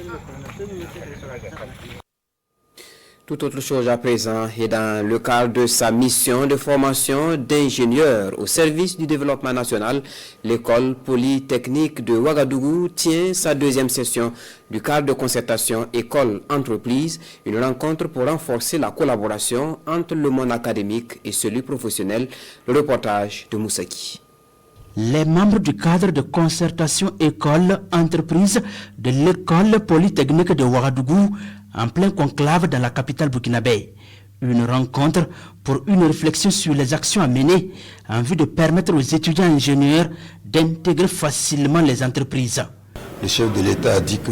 [SPEAKER 2] Tout autre chose à présent et dans le cadre de sa mission de formation d'ingénieur au service du développement national, l'école polytechnique de Ouagadougou tient sa deuxième session du cadre de concertation école-entreprise, une rencontre pour renforcer la collaboration entre le monde académique et celui professionnel. Le reportage de Moussaki.
[SPEAKER 6] Les membres du cadre de concertation école-entreprise de l'école polytechnique de Ouagadougou en plein conclave dans la capitale burkinabé. Une rencontre pour une réflexion sur les actions à mener en vue de permettre aux étudiants ingénieurs d'intégrer facilement les entreprises.
[SPEAKER 7] Le chef de l'État a dit que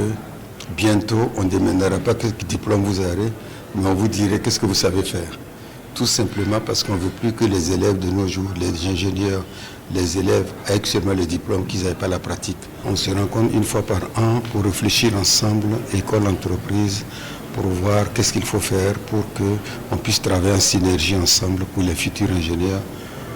[SPEAKER 7] bientôt on ne demandera pas quel diplôme vous avez, mais on vous dirait qu'est-ce que vous savez faire. Tout simplement parce qu'on ne veut plus que les élèves de nos jours, les ingénieurs, les élèves aient seulement le diplôme, qu'ils n'aient pas la pratique. On se rencontre une fois par an pour réfléchir ensemble, école-entreprise, pour voir qu'est-ce qu'il faut faire pour qu'on puisse travailler en synergie ensemble pour les futurs ingénieurs.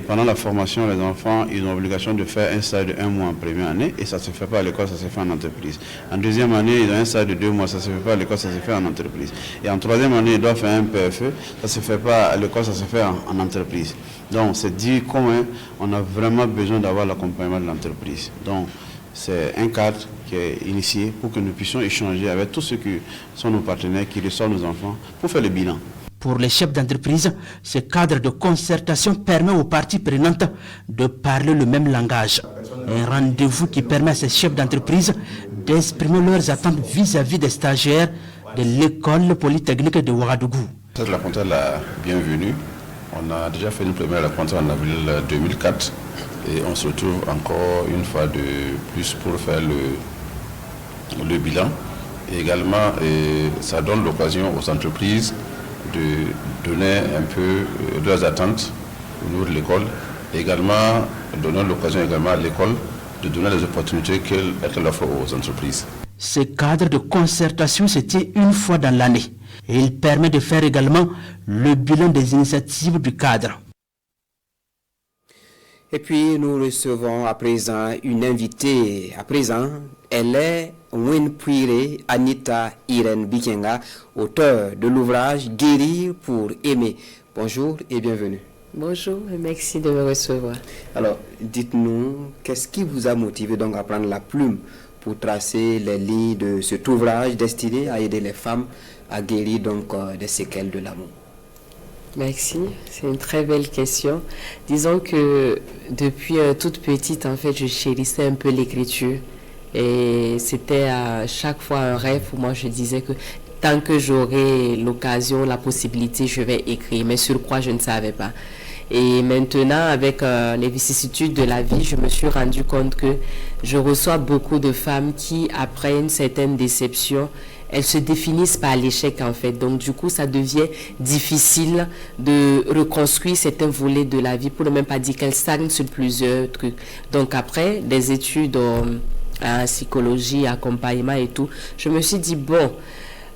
[SPEAKER 10] Pendant la formation, les enfants ils ont l'obligation de faire un stage de 1 mois en première année et ça ne se fait pas à l'école, ça se fait en entreprise. En deuxième année, ils ont un stage de 2 mois, ça ne se fait pas à l'école, ça se fait en entreprise. Et en troisième année, ils doivent faire un PFE, ça ne se fait pas à l'école, ça se fait en entreprise. Donc c'est dit comment on a vraiment besoin d'avoir l'accompagnement de l'entreprise. Donc c'est un cadre qui est initié pour que nous puissions échanger avec tous ceux qui sont nos partenaires, qui reçoivent nos enfants, pour faire le bilan.
[SPEAKER 6] Pour les chefs d'entreprise, ce cadre de concertation permet aux parties prenantes de parler le même langage. Un rendez-vous qui permet à ces chefs d'entreprise d'exprimer leurs attentes vis-à-vis des stagiaires de l'école polytechnique de Ouagadougou.
[SPEAKER 10] C'est la rencontre la bienvenue. On a déjà fait une première rencontre en avril 2004 et on se retrouve encore une fois de plus pour faire le bilan. Et également, ça donne l'occasion aux entreprises de donner un peu leurs attentes au niveau de l'école. Et également, donner l'occasion également à l'école de donner les opportunités qu'elle offre aux entreprises.
[SPEAKER 6] Ce cadre de concertation se tient une fois dans l'année et il permet de faire également le bilan des initiatives du cadre.
[SPEAKER 2] Et puis nous recevons à présent une invitée. À présent, elle est Winpire Anita Irene Bikenga, auteure de l'ouvrage Guérir pour aimer. Bonjour et bienvenue.
[SPEAKER 12] Bonjour et merci de me recevoir.
[SPEAKER 2] Alors, dites-nous, qu'est-ce qui vous a motivé donc à prendre la plume pour tracer les lignes de cet ouvrage destiné à aider les femmes à guérir donc des séquelles de l'amour?
[SPEAKER 12] Merci, c'est une très belle question. Disons que depuis toute petite, en fait, je chérissais un peu l'écriture. Et c'était à chaque fois un rêve où moi je disais que tant que j'aurai l'occasion, la possibilité, je vais écrire. Mais sur quoi, je ne savais pas. Et maintenant, avec les vicissitudes de la vie, je me suis rendu compte que je reçois beaucoup de femmes qui, après une certaine déception, elles se définissent par l'échec en fait. Donc du coup, ça devient difficile de reconstruire certains volets de la vie, pour ne même pas dire qu'elles stagnent sur plusieurs trucs. Donc après, des études en psychologie, accompagnement et tout, je me suis dit, bon,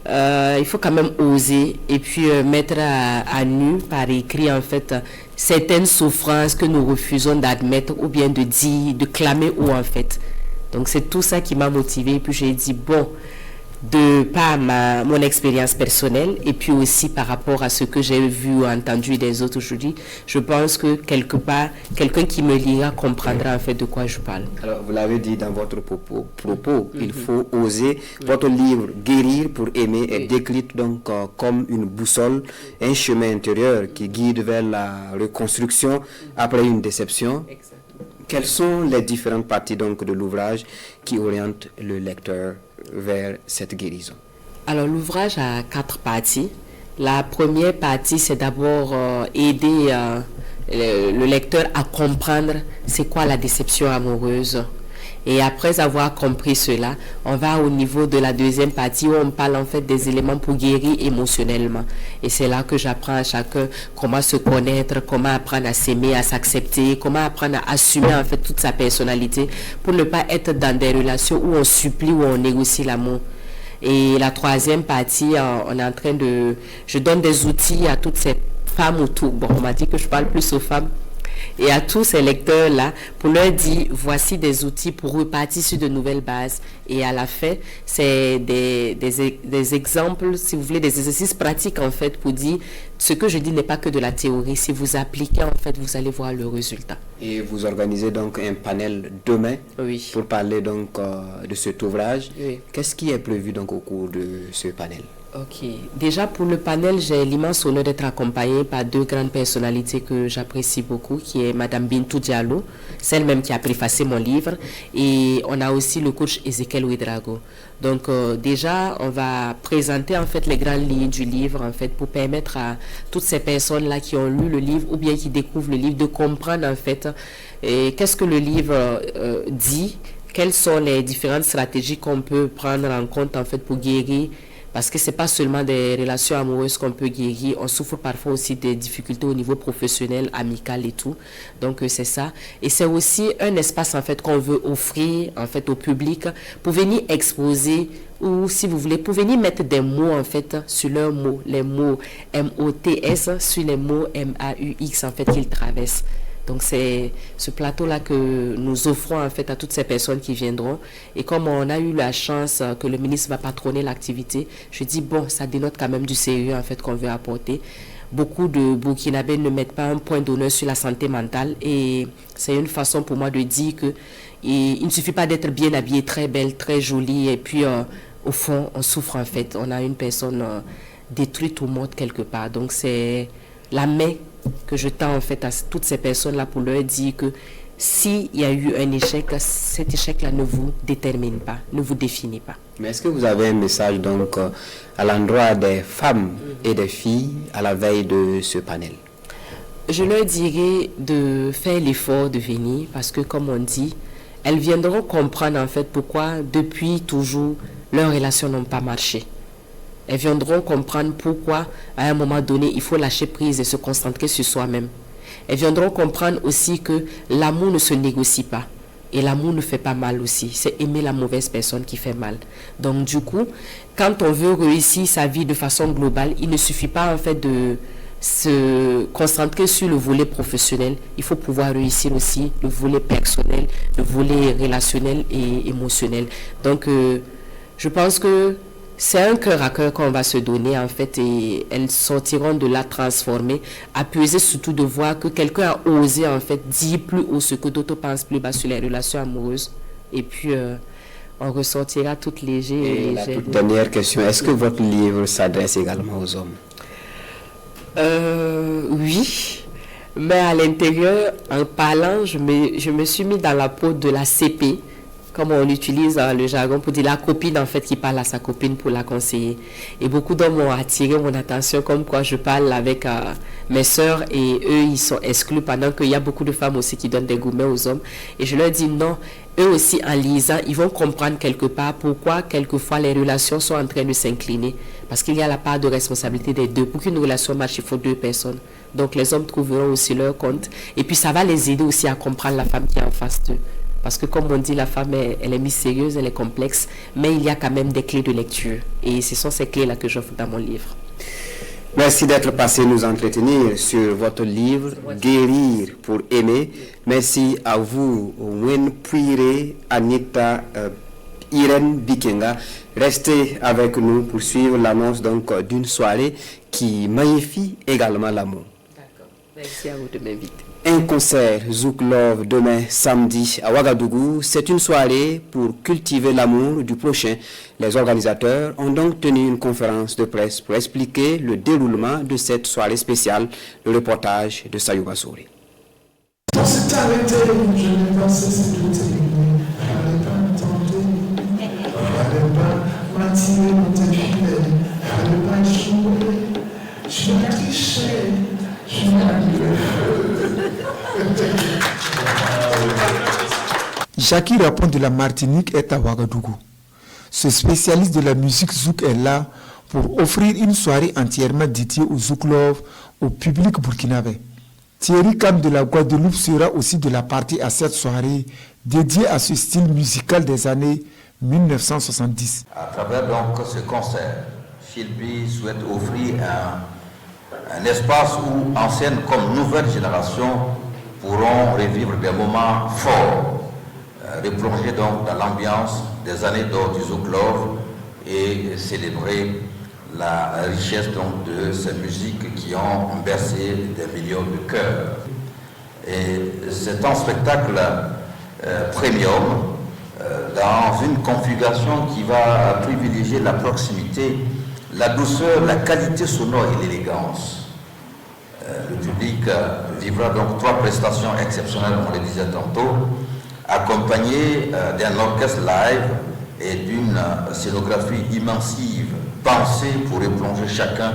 [SPEAKER 12] il faut quand même oser et puis mettre à nu par écrit en fait certaines souffrances que nous refusons d'admettre ou bien de dire, de clamer haut en fait. Donc c'est tout ça qui m'a motivée et puis j'ai dit, bon, de par mon expérience personnelle et puis aussi par rapport à ce que j'ai vu ou entendu des autres aujourd'hui, je pense que quelque part, quelqu'un qui me lira comprendra en fait de quoi je parle.
[SPEAKER 2] Alors, vous l'avez dit dans votre propos, il faut oser. Votre livre « Guérir pour aimer » est décrit donc comme une boussole, un chemin intérieur qui guide vers la reconstruction après une déception. Quelles sont les différentes parties donc de l'ouvrage qui orientent le lecteur vers cette guérison?
[SPEAKER 12] Alors l'ouvrage a 4 parties. La première partie, c'est d'abord aider le lecteur à comprendre c'est quoi la déception amoureuse. Et après avoir compris cela, on va au niveau de la deuxième partie où on parle en fait des éléments pour guérir émotionnellement. Et c'est là que j'apprends à chacun comment se connaître, comment apprendre à s'aimer, à s'accepter, comment apprendre à assumer en fait toute sa personnalité pour ne pas être dans des relations où on supplie, où on négocie l'amour. Et la troisième partie, on est en train de... Je donne des outils à toutes ces femmes autour. Bon, on m'a dit que je parle plus aux femmes. et à tous ces lecteurs-là pour leur dire voici des outils pour repartir sur de nouvelles bases. Et à la fin, c'est des exemples, si vous voulez, des exercices pratiques en fait pour dire ce que je dis n'est pas que de la théorie. Si vous appliquez, en fait, vous allez voir le résultat.
[SPEAKER 2] Et vous organisez donc un panel demain pour parler donc de cet ouvrage.
[SPEAKER 12] Oui.
[SPEAKER 2] Qu'est-ce qui est prévu donc au cours de ce panel?
[SPEAKER 12] Ok. Déjà pour le panel, j'ai l'immense honneur d'être accompagnée par deux grandes personnalités que j'apprécie beaucoup, qui est Madame Bintou Diallo, celle même qui a préfacé mon livre, et on a aussi le coach Ezekiel Ouedraogo. Donc déjà, on va présenter en fait les grandes lignes du livre en fait pour permettre à toutes ces personnes-là qui ont lu le livre ou bien qui découvrent le livre de comprendre en fait qu'est-ce que le livre dit, quelles sont les différentes stratégies qu'on peut prendre en compte en fait pour guérir. Parce que ce n'est pas seulement des relations amoureuses qu'on peut guérir, on souffre parfois aussi des difficultés au niveau professionnel, amical et tout. Donc c'est ça. Et c'est aussi un espace en fait qu'on veut offrir en fait au public pour venir exposer ou si vous voulez, pour venir mettre des mots en fait sur leurs mots, les mots M-O-T-S sur les mots M-A-U-X en fait qu'ils traversent. Donc c'est ce plateau-là que nous offrons en fait à toutes ces personnes qui viendront. Et comme on a eu la chance que le ministre va patronner l'activité, je dis bon, ça dénote quand même du sérieux en fait qu'on veut apporter. Beaucoup de Burkinabés ne mettent pas un point d'honneur sur la santé mentale et c'est une façon pour moi de dire que il ne suffit pas d'être bien habillé, très belle, très jolie et puis au fond on souffre en fait. On a une personne détruite au monde quelque part. Donc c'est la main que je tends en fait à toutes ces personnes-là pour leur dire que s'il y a eu un échec, cet échec-là ne vous détermine pas, ne vous définit pas.
[SPEAKER 2] Mais est-ce que vous avez un message donc à l'endroit des femmes et des filles à la veille de ce panel?
[SPEAKER 12] Je leur dirais de faire l'effort de venir parce que comme on dit, elles viendront comprendre en fait pourquoi depuis toujours leurs relations n'ont pas marché. Elles viendront comprendre pourquoi, à un moment donné, il faut lâcher prise et se concentrer sur soi-même. Elles viendront comprendre aussi que l'amour ne se négocie pas. Et l'amour ne fait pas mal aussi. C'est aimer la mauvaise personne qui fait mal. Donc du coup, quand on veut réussir sa vie de façon globale, il ne suffit pas en fait de se concentrer sur le volet professionnel. Il faut pouvoir réussir aussi le volet personnel, le volet relationnel et émotionnel. Donc je pense que c'est un cœur à cœur qu'on va se donner en fait et elles sortiront de là transformées, apaisées surtout de voir que quelqu'un a osé en fait dire plus haut ce que d'autres pensent plus bas sur les relations amoureuses et puis on ressortira toutes légères.
[SPEAKER 2] Et la toute dernière question, est-ce que votre livre s'adresse également aux hommes?
[SPEAKER 12] Oui, mais à l'intérieur, en parlant, je me suis mis dans la peau de la CP. Comme on utilise le jargon pour dire la copine en fait qui parle à sa copine pour la conseiller. Et beaucoup d'hommes ont attiré mon attention comme quoi je parle avec mes sœurs et eux ils sont exclus pendant qu'il y a beaucoup de femmes aussi qui donnent des gourmets aux hommes. Et je leur dis non, eux aussi en lisant ils vont comprendre quelque part pourquoi quelquefois les relations sont en train de s'incliner. Parce qu'il y a la part de responsabilité des deux. Pour qu'une relation marche il faut deux personnes. Donc les hommes trouveront aussi leur compte. Et puis ça va les aider aussi à comprendre la femme qui est en face d'eux. Parce que comme on dit, la femme, elle est mystérieuse, elle est complexe, mais il y a quand même des clés de lecture. Et ce sont ces clés-là que j'offre dans mon livre.
[SPEAKER 2] Merci d'être passé nous entretenir sur votre livre « Guérir pour aimer ». Merci à vous, Wen Puire, Anita, Irène Bikenga. Restez avec nous pour suivre l'annonce d'une soirée qui magnifie également l'amour.
[SPEAKER 12] D'accord. Merci à vous de m'inviter.
[SPEAKER 2] Un concert Zouk Love demain samedi à Ouagadougou. C'est une soirée pour cultiver l'amour du prochain. Les organisateurs ont donc tenu une conférence de presse pour expliquer le déroulement de cette soirée spéciale. Le reportage de Sayouba Souri.
[SPEAKER 13] On s'est arrêté, je n'ai pas cessé de t'aimer. Fallait pas me tenter, fallait pas m'attirer dans tes filets, fallait pas échouer. Je n'ai triché, je n'ai annulé.
[SPEAKER 14] Jackie Rapon de la Martinique est à Ouagadougou. Ce spécialiste de la musique zouk est là pour offrir une soirée entièrement dédiée au Zouk Love au public burkinabé. Thierry Kam de la Guadeloupe sera aussi de la partie à cette soirée dédiée à ce style musical des années 1970.
[SPEAKER 15] À travers donc ce concert, Philby souhaite offrir un espace où ancienne comme nouvelle génération pourront revivre des moments forts, replonger donc dans l'ambiance des années d'or du Zouklov et célébrer la richesse donc de ces musiques qui ont bercé des millions de cœurs. Et c'est un spectacle premium dans une configuration qui va privilégier la proximité, la douceur, la qualité sonore et l'élégance. Le public vivra donc 3 prestations exceptionnelles, on le disait tantôt, accompagnées d'un orchestre live et d'une scénographie immersive, pensée pour replonger chacun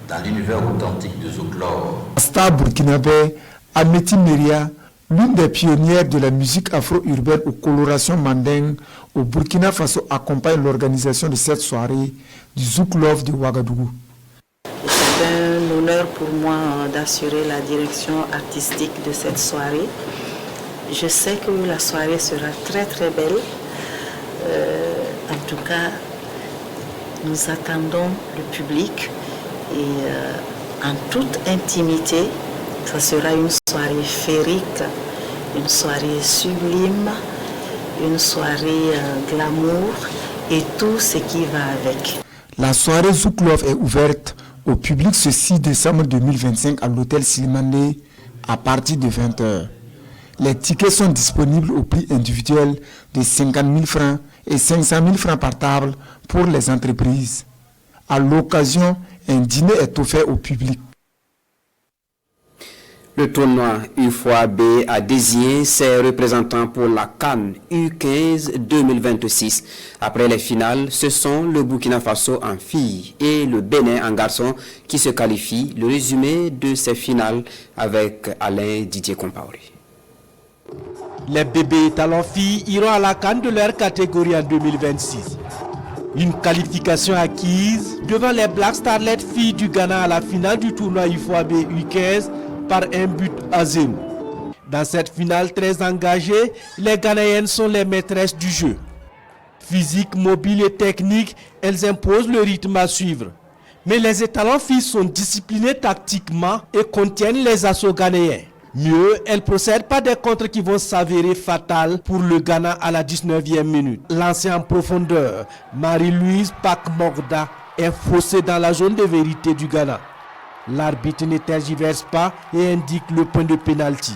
[SPEAKER 15] dans l'univers authentique de Zouklov.
[SPEAKER 14] Star burkinabé Ameti Meria, l'une des pionnières de la musique afro-urbaine aux colorations mandingues au Burkina Faso, accompagne l'organisation de cette soirée du Zouklov de Ouagadougou.
[SPEAKER 1] C'est un honneur pour moi d'assurer la direction artistique de cette soirée. Je sais que la soirée sera très très belle. En tout cas, nous attendons le public et en toute intimité, ça sera une soirée féerique, une soirée sublime, une soirée glamour et tout ce qui va avec.
[SPEAKER 14] La soirée Zouklov est ouverte au public ce 6 décembre 2025 à l'hôtel Slimane à partir de 20h. Les tickets sont disponibles au prix individuel de 50 000 francs et 500 000 francs par table pour les entreprises. À l'occasion, un dîner est offert au public.
[SPEAKER 2] Le tournoi UFOAB a désigné ses représentants pour la CAN U15 2026. Après les finales, ce sont le Burkina Faso en filles et le Bénin en garçons qui se qualifient. Le résumé de ces finales avec Alain Didier Compaoré.
[SPEAKER 11] Les bébés talons filles iront à la CAN de leur catégorie en 2026. Une qualification acquise devant les Black Starlet filles du Ghana à la finale du tournoi UFOAB U15 par 1-0. Dans cette finale très engagée, les Ghanéennes sont les maîtresses du jeu. Physique, mobile et technique, elles imposent le rythme à suivre. Mais les étalons filles sont disciplinées tactiquement et contiennent les assauts ghanéens. Mieux, elles procèdent pas des contres qui vont s'avérer fatales pour le Ghana à la 19e minute. Lancée en profondeur, Marie-Louise Pakmorda est faussée dans la zone de vérité du Ghana. L'arbitre ne tergiverse pas et indique le point de pénalty.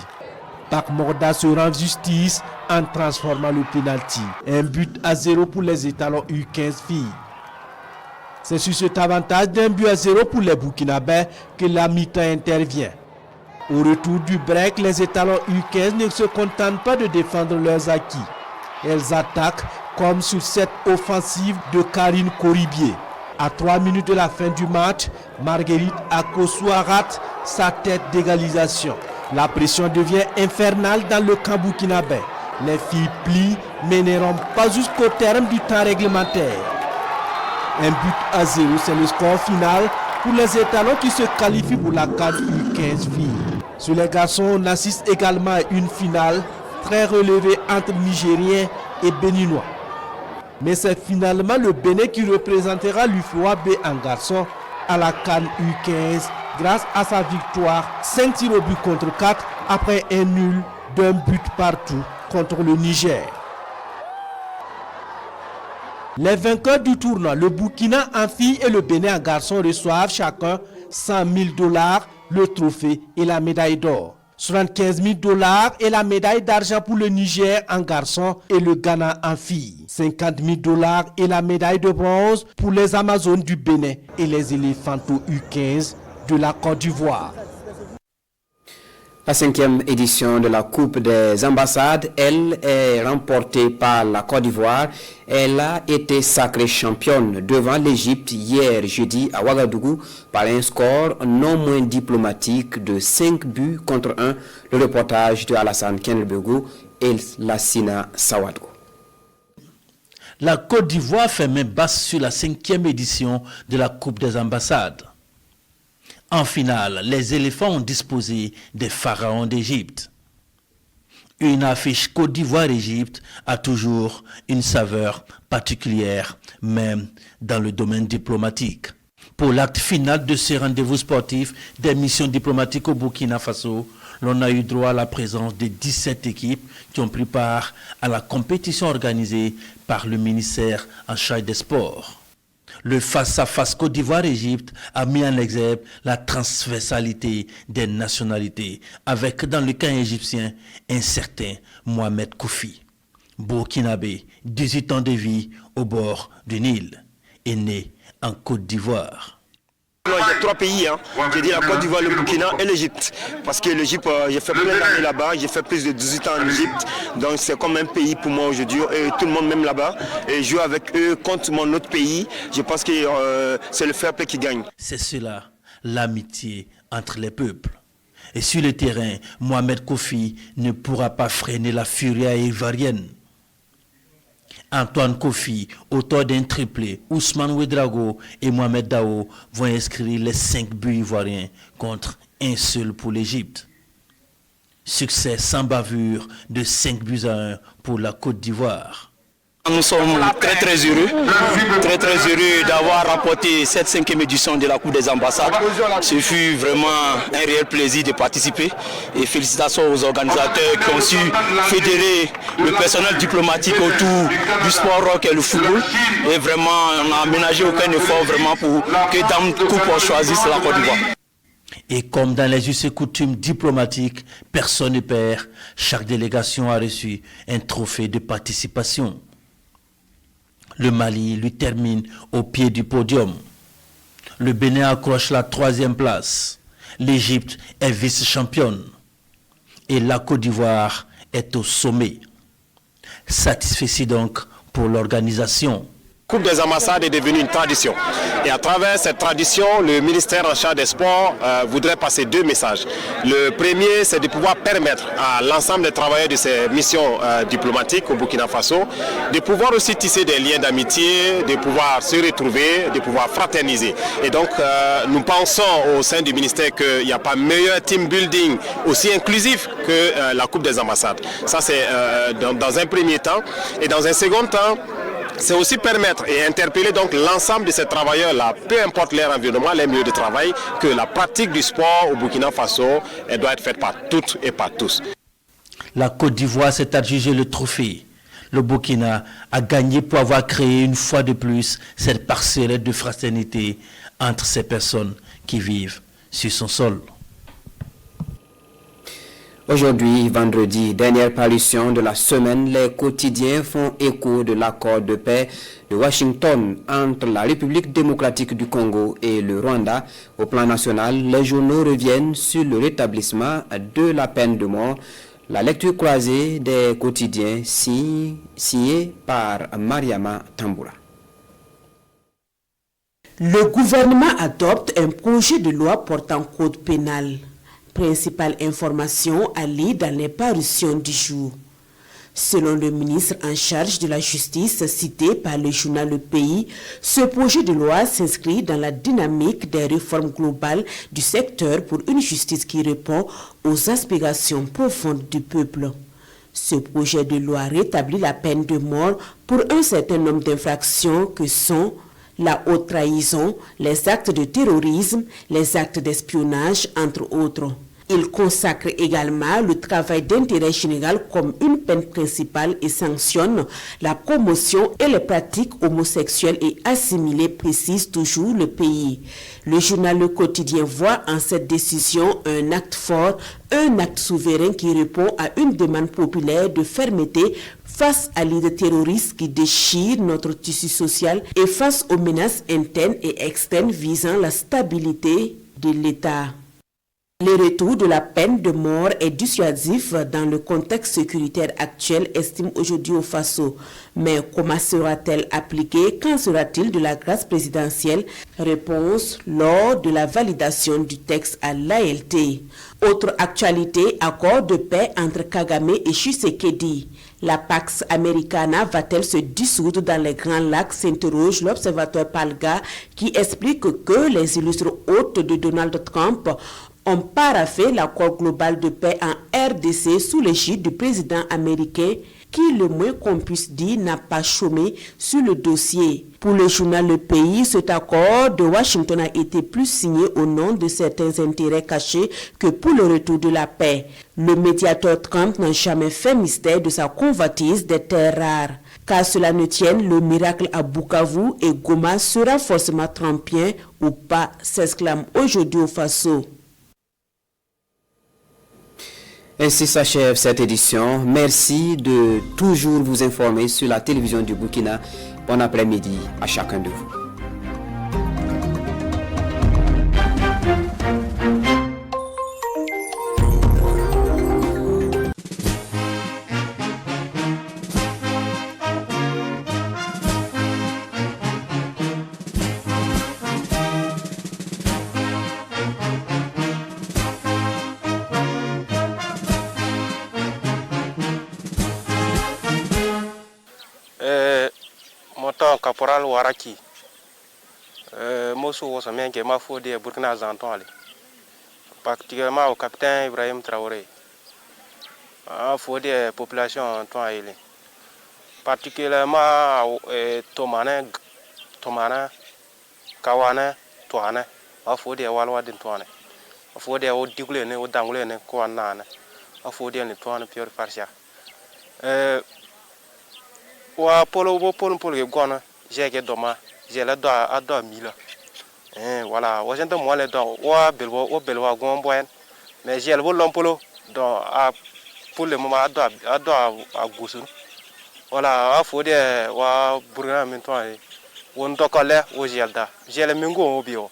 [SPEAKER 11] Pakmorda se rend justice en transformant le pénalty. 1-0 pour les étalons U15 filles. C'est sur cet avantage d'1-0 pour les Burkinabés que la mi-temps intervient. Au retour du break, les étalons U15 ne se contentent pas de défendre leurs acquis. Elles attaquent comme sur cette offensive de Karine Koribier. À 3 minutes de la fin du match, Marguerite Akosua rate sa tête d'égalisation. La pression devient infernale dans le camp burkinabé. Les filles plient mais n'iront pas jusqu'au terme du temps réglementaire. 1-0, c'est le score final pour les étalons qui se qualifient pour la CAN U15 filles. Sur les garçons, on assiste également à une finale très relevée entre Nigériens et Béninois. Mais c'est finalement le Bénin qui représentera l'UFOAB en garçon à la CAN U15 grâce à sa victoire 5 tirs au but contre 4 après un nul d'un but partout contre le Niger. Les vainqueurs du tournoi, le Burkina en filles et le Bénin en garçon reçoivent chacun 100 000 $, le trophée et la médaille d'or. 75 000 $ et la médaille d'argent pour le Niger en garçon et le Ghana en filles. 50 000 $ et la médaille de bronze pour les Amazones du Bénin et les éléphantos U15 de la Côte d'Ivoire.
[SPEAKER 2] La 5e édition de la Coupe des ambassades, elle est remportée par la Côte d'Ivoire. Elle a été sacrée championne devant l'Égypte hier jeudi à Ouagadougou par un score non moins diplomatique de 5-1. Le reportage de Alassane Kenelbego et Lassina Sawadou.
[SPEAKER 16] La Côte d'Ivoire fait main basse sur la 5e édition de la Coupe des ambassades. En finale, les éléphants ont disposé des pharaons d'Égypte. Une affiche Côte d'Ivoire-Égypte a toujours une saveur particulière, même dans le domaine diplomatique. Pour l'acte final de ce rendez-vous sportif des missions diplomatiques au Burkina Faso, l'on a eu droit à la présence de 17 équipes qui ont pris part à la compétition organisée par le ministère en charge des sports. Le face-à-face Côte d'Ivoire-Égypte a mis en exergue la transversalité des nationalités, avec dans le cas égyptien un certain Mohamed Koufi. Burkinabé, 18 ans de vie au bord du Nil, est né en Côte d'Ivoire.
[SPEAKER 3] J'ai 3 pays, j'ai dit la Côte d'Ivoire, le Burkina et l'Égypte. Parce que l'Égypte, j'ai fait plein d'années là-bas, j'ai fait plus de 18 ans en Égypte. Donc c'est comme un pays pour moi aujourd'hui. Et tout le monde m'aime là-bas. Et jouer avec eux contre mon autre pays, je pense que c'est le fair play qui gagne.
[SPEAKER 16] C'est cela, l'amitié entre les peuples. Et sur le terrain, Mohamed Koufi ne pourra pas freiner la furie ivoirienne. Antoine Koufi, auteur d'un triplé, Ousmane Ouedraogo et Mohamed Dao vont inscrire les 5 buts ivoiriens contre un seul pour l'Égypte. Succès sans bavure de 5 buts à 1 pour la Côte d'Ivoire.
[SPEAKER 3] Nous sommes très heureux d'avoir remporté cette 5e édition de la Coupe des ambassades. Ce fut vraiment un réel plaisir de participer et félicitations aux organisateurs qui ont su fédérer le personnel diplomatique autour du sport rock et le football. Et vraiment, on n'a aménagé aucun effort vraiment pour que Dame Coupe choisisse la Côte d'Ivoire.
[SPEAKER 16] Et comme dans les us et coutumes diplomatiques, personne ne perd. Chaque délégation a reçu un trophée de participation. Le Mali lui termine au pied du podium. Le Bénin accroche la 3e place. L'Égypte est vice-championne. Et la Côte d'Ivoire est au sommet. Satisfait donc pour l'organisation.
[SPEAKER 3] La Coupe des ambassades est devenue une tradition. Et à travers cette tradition, le ministère en charge des sports voudrait passer 2 messages. Le premier, c'est de pouvoir permettre à l'ensemble des travailleurs de ces missions diplomatiques au Burkina Faso de pouvoir aussi tisser des liens d'amitié, de pouvoir se retrouver, de pouvoir fraterniser. Et donc, nous pensons au sein du ministère qu'il n'y a pas meilleur team building aussi inclusif que la Coupe des ambassades. Ça, c'est dans un premier temps. Et dans un second temps, c'est aussi permettre et interpeller donc l'ensemble de ces travailleurs-là, peu importe leur environnement, leur milieu de travail, que la pratique du sport au Burkina Faso, elle doit être faite par toutes et par tous.
[SPEAKER 16] La Côte d'Ivoire s'est adjugé le trophée. Le Burkina a gagné pour avoir créé une fois de plus cette parcelle de fraternité entre ces personnes qui vivent sur son sol.
[SPEAKER 2] Aujourd'hui, vendredi, dernière parution de la semaine, les quotidiens font écho de l'accord de paix de Washington entre la République démocratique du Congo et le Rwanda. Au plan national, les journaux reviennent sur le rétablissement de la peine de mort. La lecture croisée des quotidiens signée par Mariama Tamboura.
[SPEAKER 5] Le gouvernement adopte un projet de loi portant code pénal. Principale information à lire dans les parutions du jour. Selon le ministre en charge de la justice cité par le journal Le Pays, ce projet de loi s'inscrit dans la dynamique des réformes globales du secteur pour une justice qui répond aux aspirations profondes du peuple. Ce projet de loi rétablit la peine de mort pour un certain nombre d'infractions que sont la haute trahison, les actes de terrorisme, les actes d'espionnage, entre autres. Il consacre également le travail d'intérêt général comme une peine principale et sanctionne la promotion et les pratiques homosexuelles et assimilées, précise toujours Le Pays. Le journal Le Quotidien voit en cette décision un acte fort, un acte souverain qui répond à une demande populaire de fermeté face à l'idée terroriste qui déchire notre tissu social et face aux menaces internes et externes visant la stabilité de l'État. Le retour de la peine de mort est dissuasif dans le contexte sécuritaire actuel, estime aujourd'hui au Faso. Mais comment sera-t-elle appliquée? Quand sera-t-il de la grâce présidentielle? Réponse lors de la validation du texte à l'ALT. Autre actualité, accord de paix entre Kagame et Tshisekedi. La Pax Americana va-t-elle se dissoudre dans les Grands Lacs, s'interroge l'observateur Palga qui explique que les illustres hôtes de Donald Trump ont paraphé l'accord global de paix en RDC sous l'égide du président américain qui, le moins qu'on puisse dire, n'a pas chômé sur le dossier. Pour le journal Le Pays, cet accord de Washington a été plus signé au nom de certains intérêts cachés que pour le retour de la paix. Le médiateur Trump n'a jamais fait mystère de sa convoitise des terres rares. Qu'à cela ne tienne, le miracle à Bukavu et Goma sera forcément trumpien ou pas, s'exclame aujourd'hui au Faso.
[SPEAKER 2] Ainsi s'achève cette édition. Merci de toujours vous informer sur la télévision du Burkina. Bon après-midi à chacun de vous.
[SPEAKER 8] Caporal Waraki, Mossou Wassamien qui m'a fait des Burkina Zanton, particulièrement au capitaine Ibrahim Traoré, a fait des populations en temps, particulièrement Tomanin, Kawana, Toane, a fait des Walwa d'Intoine, a fait des Odiglene, Odanglene, Kouanane, a fait des Nitoine, Pierre Farsia. Wa polo ke gona j'ai que doma j'ai la doa ado mila voilà wa gente mo le do wa belwa gon boyen mais j'ai le bolon polo donc pour le moment ado a gosun voilà a faut de wa burna min to won to kale o gelda j'ai le mingo obio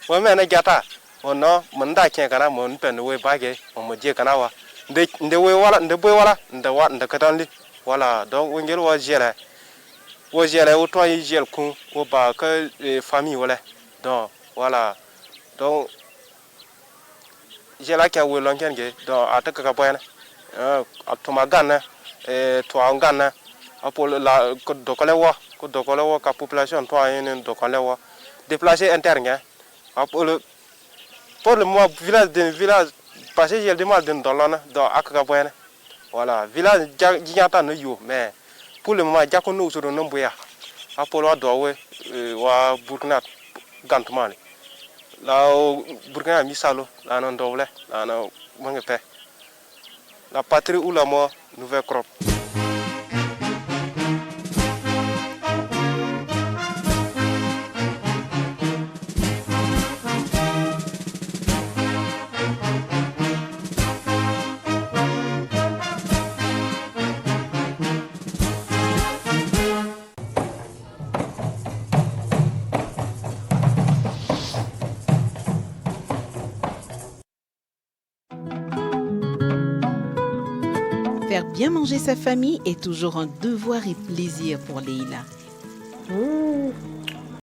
[SPEAKER 8] wa me na gata ono mun da ken kana mun pen we bage o mo je kana wa nde we wala nde boy wala nde katanli. Voilà, donc on gèle autant il gèle qu'on au bas que les familles voilà. Donc voilà. Donc j'ai là qui a eu l'enquête donc à te capoeira à Tomagana et toi en Ghana pour la Dokolewa la population toi une Dokolewa déplacé interne pour le mois village passé j'ai demandé dans l'an dans Akapoena. Voilà, village Giganta no yo, mais pour le moment, Jacono sur le nom Boya, Apollo Dowe, wa Burkina Gantumali. Là, Burkina Misalo, là, non double, là, non, Mangepe. La patrie ou la mort, nouvelle crop.
[SPEAKER 17] Faire bien manger sa famille est toujours un devoir et plaisir pour Leïla.